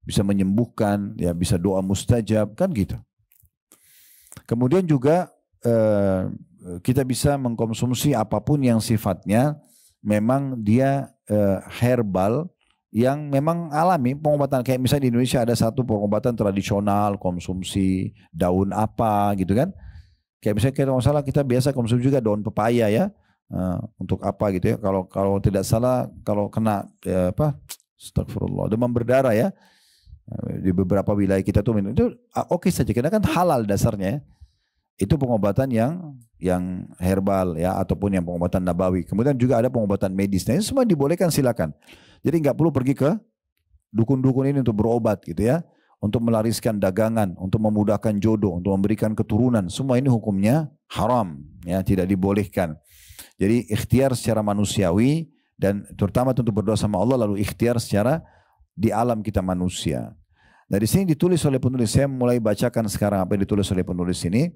Bisa menyembuhkan, ya bisa doa mustajab, kan gitu. Kemudian juga kita bisa mengkonsumsi apapun yang sifatnya memang dia herbal yang memang alami pengobatan. Kayak misalnya di Indonesia ada satu pengobatan tradisional konsumsi daun apa gitu kan. Kayak misalnya kalau salah kita biasa konsumsi juga daun pepaya ya. Untuk apa gitu ya. Kalau tidak salah kalau kena astagfirullah demam berdarah ya. Di beberapa wilayah kita tuh minum itu oke saja karena kan halal dasarnya ya. Itu pengobatan yang herbal ya ataupun yang pengobatan nabawi. Kemudian juga ada pengobatan medis. Nah, ini semua dibolehkan silakan. Jadi nggak perlu pergi ke dukun-dukun ini untuk berobat gitu ya, untuk melariskan dagangan, untuk memudahkan jodoh, untuk memberikan keturunan. Semua ini hukumnya haram ya, tidak dibolehkan. Jadi ikhtiar secara manusiawi dan terutama untuk berdoa sama Allah lalu ikhtiar secara di alam kita manusia. Nah, di sini ditulis oleh penulis, saya mulai bacakan sekarang apa yang ditulis oleh penulis ini.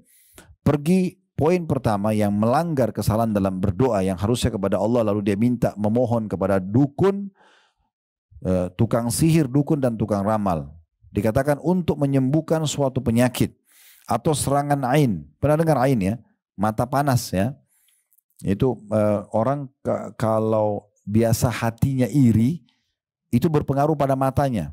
Pergi poin pertama yang melanggar kesalahan dalam berdoa yang harusnya kepada Allah lalu dia minta memohon kepada dukun, tukang sihir, dukun dan tukang ramal. Dikatakan untuk menyembuhkan suatu penyakit atau serangan ain. Pernah dengar ain ya? Mata panas ya. Itu orang kalau biasa hatinya iri itu berpengaruh pada matanya.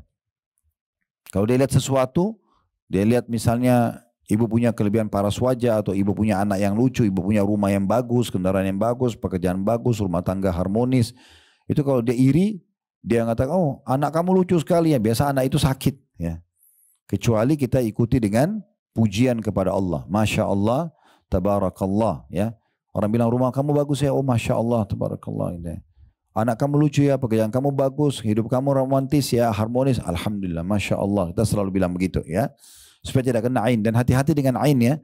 Kalau dia lihat sesuatu, dia lihat misalnya ibu punya kelebihan paras wajah atau ibu punya anak yang lucu, ibu punya rumah yang bagus, kendaraan yang bagus, pekerjaan bagus, rumah tangga harmonis. Itu kalau dia iri, dia mengatakan, oh anak kamu lucu sekali ya, biasa anak itu sakit. Ya. Kecuali kita ikuti dengan pujian kepada Allah. Masya Allah, tabarakallah. Ya. Orang bilang rumah kamu bagus ya, oh Masya Allah, tabarakallah. Ya. Anak kamu lucu ya, pekerjaan kamu bagus, hidup kamu romantis ya, harmonis. Alhamdulillah, Masya Allah. Kita selalu bilang begitu ya. Supaya tidak kena ain. Dan hati-hati dengan ain ya.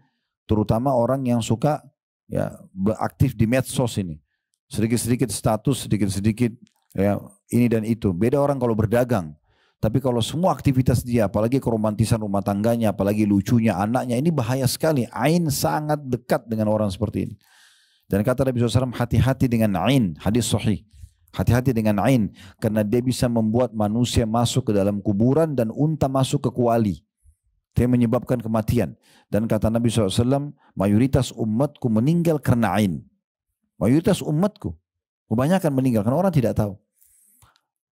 Terutama orang yang suka ya beraktif di medsos ini. Sedikit-sedikit status, sedikit-sedikit ya ini dan itu. Beda orang kalau berdagang. Tapi kalau semua aktivitas dia, apalagi keromantisan rumah tangganya, apalagi lucunya anaknya, ini bahaya sekali. Ain sangat dekat dengan orang seperti ini. Dan kata Nabi SAW, hati-hati dengan ain. Hadis sahih. Hati-hati dengan ain. Karena dia bisa membuat manusia masuk ke dalam kuburan dan unta masuk ke kuali. Dia menyebabkan kematian. Dan kata Nabi SAW, mayoritas umatku meninggal karena ain. Mayoritas umatku. Kebanyakan meninggal karena orang tidak tahu.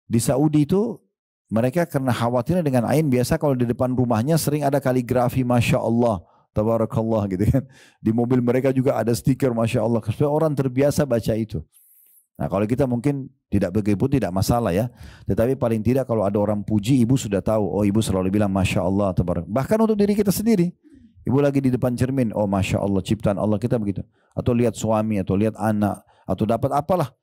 Di Saudi itu, mereka karena khawatirnya dengan ain, biasa kalau di depan rumahnya sering ada kaligrafi Masya Allah, tabarakallah gitu kan. Di mobil mereka juga ada stiker Masya Allah. Supaya orang terbiasa baca itu. Nah kalau kita mungkin tidak begitu tidak masalah ya. Tetapi paling tidak kalau ada orang puji ibu sudah tahu. Oh ibu selalu bilang Masya Allah. Bahkan untuk diri kita sendiri. Ibu lagi di depan cermin. Oh Masya Allah ciptaan Allah kita begitu. Atau lihat suami atau lihat anak. Atau dapat apalah.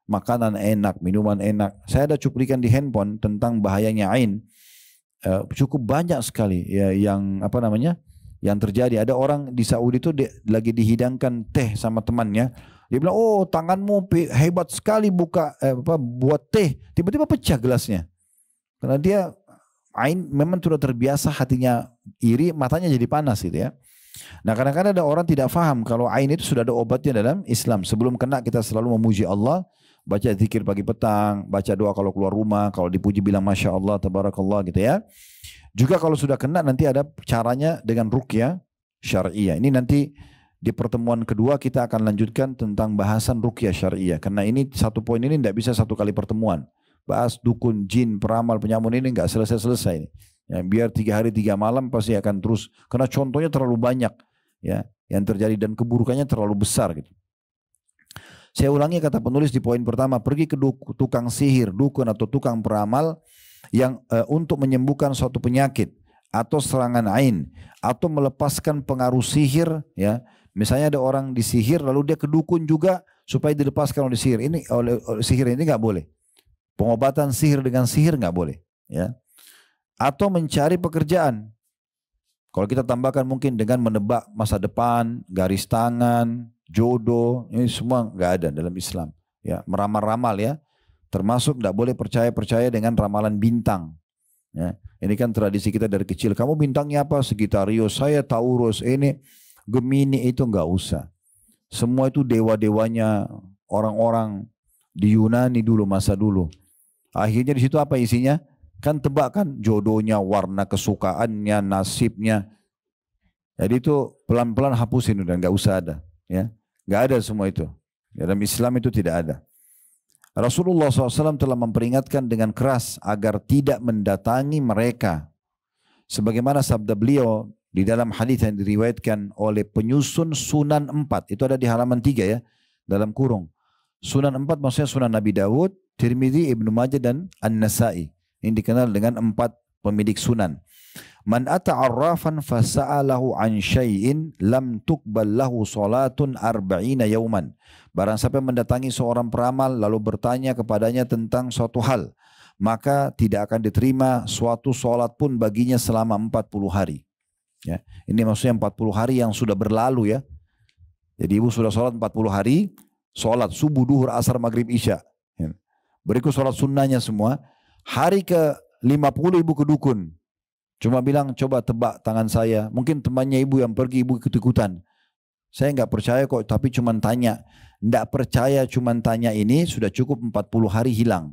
Makanan enak, minuman enak. Saya ada cuplikan di handphone tentang bahayanya ain. Cukup banyak sekali ya, yang apa namanya yang terjadi. Ada orang di Saudi itu lagi dihidangkan teh sama temannya. Dia bilang, oh tanganmu hebat sekali buat teh. Tiba-tiba pecah gelasnya. Karena dia memang sudah terbiasa hatinya iri, matanya jadi panas gitu ya. Nah kadang-kadang ada orang tidak faham kalau ain itu sudah ada obatnya dalam Islam. Sebelum kena kita selalu memuji Allah. Baca zikir pagi petang, baca doa kalau keluar rumah. Kalau dipuji bilang Masya Allah, tabarakallah gitu ya. Juga kalau sudah kena nanti ada caranya dengan ruqyah syariah. Ini nanti di pertemuan kedua kita akan lanjutkan tentang bahasan ruqyah syariah. Karena ini satu poin ini tidak bisa satu kali pertemuan. Bahas dukun, jin, peramal, penyamun ini nggak selesai-selesai. Ya, biar 3 hari 3 malam pasti akan terus. Karena contohnya terlalu banyak ya yang terjadi dan keburukannya terlalu besar gitu. Saya ulangi kata penulis di poin pertama. Pergi ke tukang sihir, dukun atau tukang peramal yang untuk menyembuhkan suatu penyakit atau serangan ain atau melepaskan pengaruh sihir ya. Misalnya ada orang disihir lalu dia ke dukun juga supaya dilepaskan oleh sihir ini, oleh sihir ini nggak boleh. Pengobatan sihir dengan sihir nggak boleh, ya. Atau mencari pekerjaan. Kalau kita tambahkan mungkin dengan menebak masa depan, garis tangan, jodoh, ini semua nggak ada dalam Islam. Ya, meramal-ramal ya, termasuk nggak boleh percaya dengan ramalan bintang. Ya, ini kan tradisi kita dari kecil. Kamu bintangnya apa? Sagittarius, saya Taurus, ini Gemini, itu nggak usah. Semua itu dewa-dewanya orang-orang di Yunani dulu, masa dulu. Akhirnya di situ apa isinya? Kan tebak kan jodohnya, warna kesukaannya, nasibnya. Jadi itu pelan-pelan hapusin udah, nggak usah ada. Ya, nggak ada semua itu. Dalam Islam itu tidak ada. Rasulullah SAW telah memperingatkan dengan keras agar tidak mendatangi mereka. Sebagaimana sabda beliau di dalam hadis yang diriwayatkan oleh penyusun Sunan 4. Itu ada di halaman 3 ya, dalam kurung. Sunan 4 maksudnya Sunan Nabi Dawud, Tirmidzi, Ibnu Majah dan An-Nasai. Ini dikenal dengan 4 pemilik sunan. Man ata'arrafan fasa'alahu an syai'in lam tuqbal lahu salatun arba'ina yauman. Barang siapa mendatangi seorang peramal lalu bertanya kepadanya tentang suatu hal, maka tidak akan diterima suatu salat pun baginya selama 40 hari. Ya, ini maksudnya 40 hari yang sudah berlalu ya. Jadi ibu sudah salat 40 hari, salat subuh, duhur, asar, maghrib, isya. Ya. Berikut salat sunnahnya semua. Hari ke-50 ibu ke dukun. Cuma bilang coba tebak tangan saya. Mungkin temannya ibu yang pergi, ibu ikut-ikutan. Saya nggak percaya kok, tapi cuma tanya. Nggak percaya cuma tanya ini sudah cukup 40 hari hilang.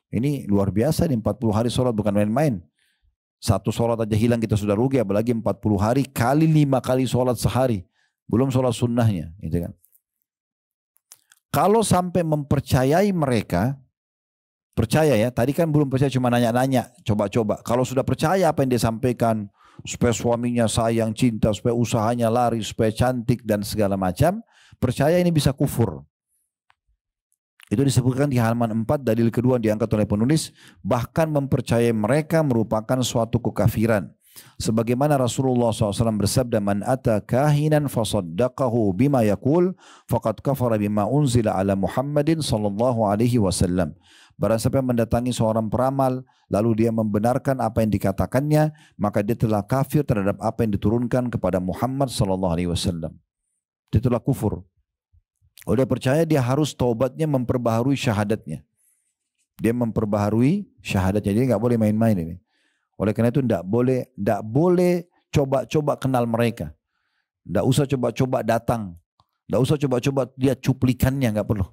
Ini luar biasa nih, 40 hari sholat bukan main-main. Satu sholat aja hilang kita sudah rugi, apalagi 40 hari kali 5 kali sholat sehari. Belum sholat sunnahnya. Gitu kan. Kalau sampai mempercayai mereka, percaya ya, tadi kan belum percaya cuma nanya-nanya, coba-coba. Kalau sudah percaya apa yang dia sampaikan, supaya suaminya sayang, cinta, supaya usahanya lari, supaya cantik dan segala macam, percaya ini bisa kufur. Itu disebutkan di halaman 4, dalil kedua diangkat oleh penulis, bahkan mempercayai mereka merupakan suatu kekafiran. Sebagaimana Rasulullah SAW bersabda, man ata kahinan fasaddaqahu bima yakul, faqad kafara bima unzila ala Muhammadin sallallahu alaihi wasallam. Barang siapa yang mendatangi seorang peramal, lalu dia membenarkan apa yang dikatakannya, maka dia telah kafir terhadap apa yang diturunkan kepada Muhammad sallallahu alaihi wasallam. Dia telah kufur. Kalau dia percaya, dia harus taubatnya, memperbaharui syahadatnya. Dia memperbaharui syahadatnya, jadi nggak boleh main-main ini. Oleh karena itu nggak boleh coba-coba kenal mereka. Nggak usah coba-coba datang. Nggak usah coba-coba lihat cuplikannya, nggak perlu.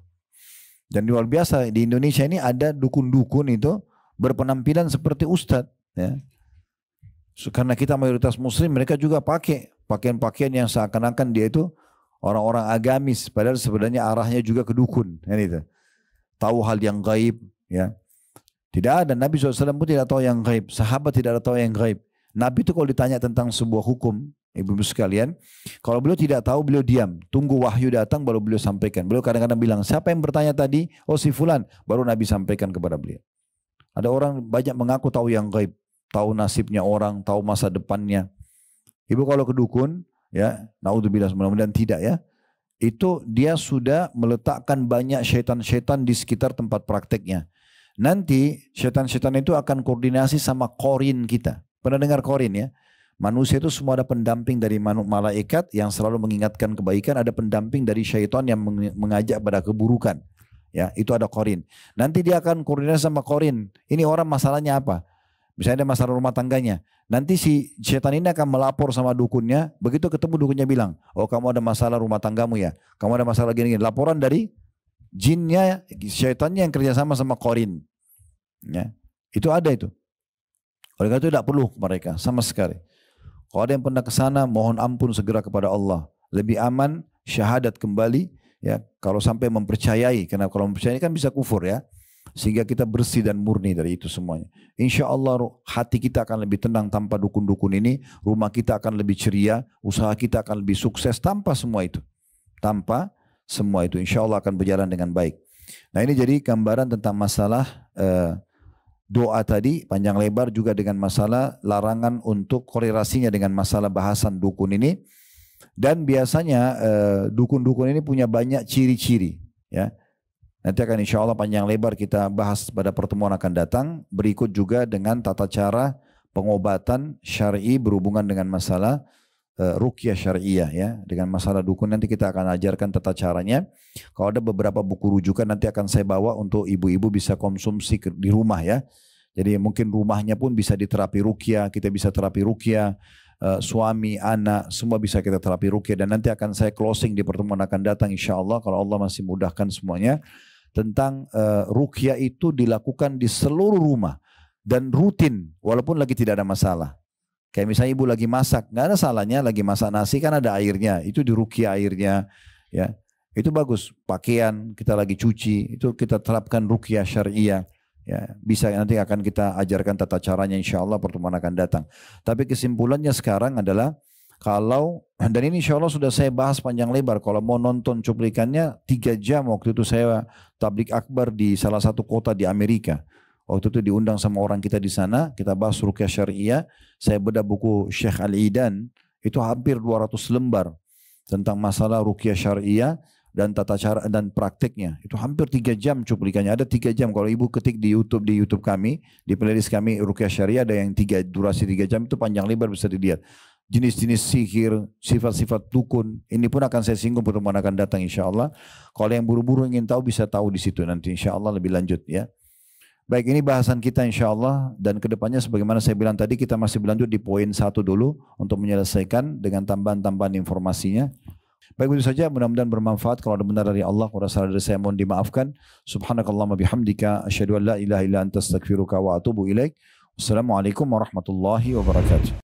Dan luar biasa di Indonesia ini ada dukun-dukun itu berpenampilan seperti ustadz. Ya. Karena kita mayoritas muslim, mereka juga pakai pakaian-pakaian yang seakan-akan dia itu orang-orang agamis. Padahal sebenarnya arahnya juga ke dukun. Ya, gitu. Tahu hal yang gaib. Ya. Tidak ada, Nabi SAW pun tidak tahu yang gaib. Sahabat tidak tahu yang gaib. Nabi itu kalau ditanya tentang sebuah hukum, ibu-ibu sekalian, kalau beliau tidak tahu, beliau diam. Tunggu wahyu datang baru beliau sampaikan. Beliau kadang-kadang bilang, siapa yang bertanya tadi? Oh si fulan. Baru Nabi sampaikan kepada beliau. Ada orang banyak mengaku tahu yang gaib. Tahu nasibnya orang, tahu masa depannya. Ibu kalau ke dukun, ya, naudzubillah, mudah-mudahan tidak ya. Itu dia sudah meletakkan banyak syaitan-syaitan di sekitar tempat prakteknya. Nanti syaitan-syaitan itu akan koordinasi sama korin kita. Pernah dengar korin ya? Manusia itu semua ada pendamping dari malaikat yang selalu mengingatkan kebaikan, ada pendamping dari syaitan yang mengajak pada keburukan. Ya, itu ada korin. Nanti dia akan koordinasi sama korin. Ini orang masalahnya apa? Misalnya ada masalah rumah tangganya. Nanti si syaitan ini akan melapor sama dukunnya. Begitu ketemu dukunnya bilang, oh kamu ada masalah rumah tanggamu ya. Kamu ada masalah gini-gini. Laporan dari jinnya, syaitannya yang kerjasama sama korin. Ya, itu ada itu. Oleh karena itu tidak perlu mereka sama sekali. Kalau ada yang pernah ke sana, mohon ampun segera kepada Allah. Lebih aman syahadat kembali. Ya, kalau sampai mempercayai, karena kalau mempercayai kan bisa kufur ya. Sehingga kita bersih dan murni dari itu semuanya. Insya Allah hati kita akan lebih tenang tanpa dukun-dukun ini. Rumah kita akan lebih ceria. Usaha kita akan lebih sukses tanpa semua itu. Tanpa semua itu. Insya Allah akan berjalan dengan baik. Nah ini jadi gambaran tentang masalah doa tadi. Panjang lebar juga dengan masalah larangan untuk korelasinya dengan masalah bahasan dukun ini. Dan biasanya dukun-dukun ini punya banyak ciri-ciri. Ya, nanti akan insya Allah panjang lebar kita bahas pada pertemuan akan datang. Berikut juga dengan tata cara pengobatan syar'i berhubungan dengan masalah ruqyah syariah ya, dengan masalah dukun nanti kita akan ajarkan tata caranya. Kalau ada beberapa buku rujukan nanti akan saya bawa untuk ibu-ibu bisa konsumsi di rumah ya. Jadi mungkin rumahnya pun bisa diterapi ruqyah, kita bisa terapi ruqyah, suami, anak, semua bisa kita terapi ruqyah. Dan nanti akan saya closing di pertemuan akan datang insya Allah kalau Allah masih mudahkan semuanya. Tentang ruqyah itu dilakukan di seluruh rumah dan rutin walaupun lagi tidak ada masalah. Kayak misalnya ibu lagi masak, nggak ada salahnya lagi masak nasi kan ada airnya, itu diruqyah airnya, ya itu bagus. Pakaian kita lagi cuci, itu kita terapkan ruqyah syariah, ya bisa nanti akan kita ajarkan tata caranya insya Allah pertemuan akan datang. Tapi kesimpulannya sekarang adalah kalau dan ini insya Allah sudah saya bahas panjang lebar. Kalau mau nonton cuplikannya 3 jam waktu itu saya tablik akbar di salah satu kota di Amerika. Waktu itu diundang sama orang kita di sana, kita bahas ruqyah syariah. Saya bedah buku Syekh Al-Idan, itu hampir 200 lembar tentang masalah ruqyah syariah dan tata cara dan prakteknya. Itu hampir 3 jam cuplikannya. Ada 3 jam kalau ibu ketik di YouTube kami, di playlist kami ruqyah syariah ada yang durasi 3 jam itu panjang lebar bisa dilihat. Jenis-jenis sihir, sifat-sifat dukun, ini pun akan saya singgung pertemuan akan datang insya Allah. Kalau yang buru-buru ingin tahu bisa tahu di situ nanti insya Allah lebih lanjut ya. Baik, ini bahasan kita insya Allah dan kedepannya sebagaimana saya bilang tadi kita masih berlanjut di poin 1 dulu untuk menyelesaikan dengan tambahan-tambahan informasinya. Baik, itu saja, mudah-mudahan bermanfaat. Kalau ada benar dari Allah, kalau salah dari saya mohon dimaafkan. Subhanakallahumma bihamdika asyhadu an la ilaha illa anta astaghfiruka wa atubu ilaik. Wassalamualaikum warahmatullahi wabarakatuh.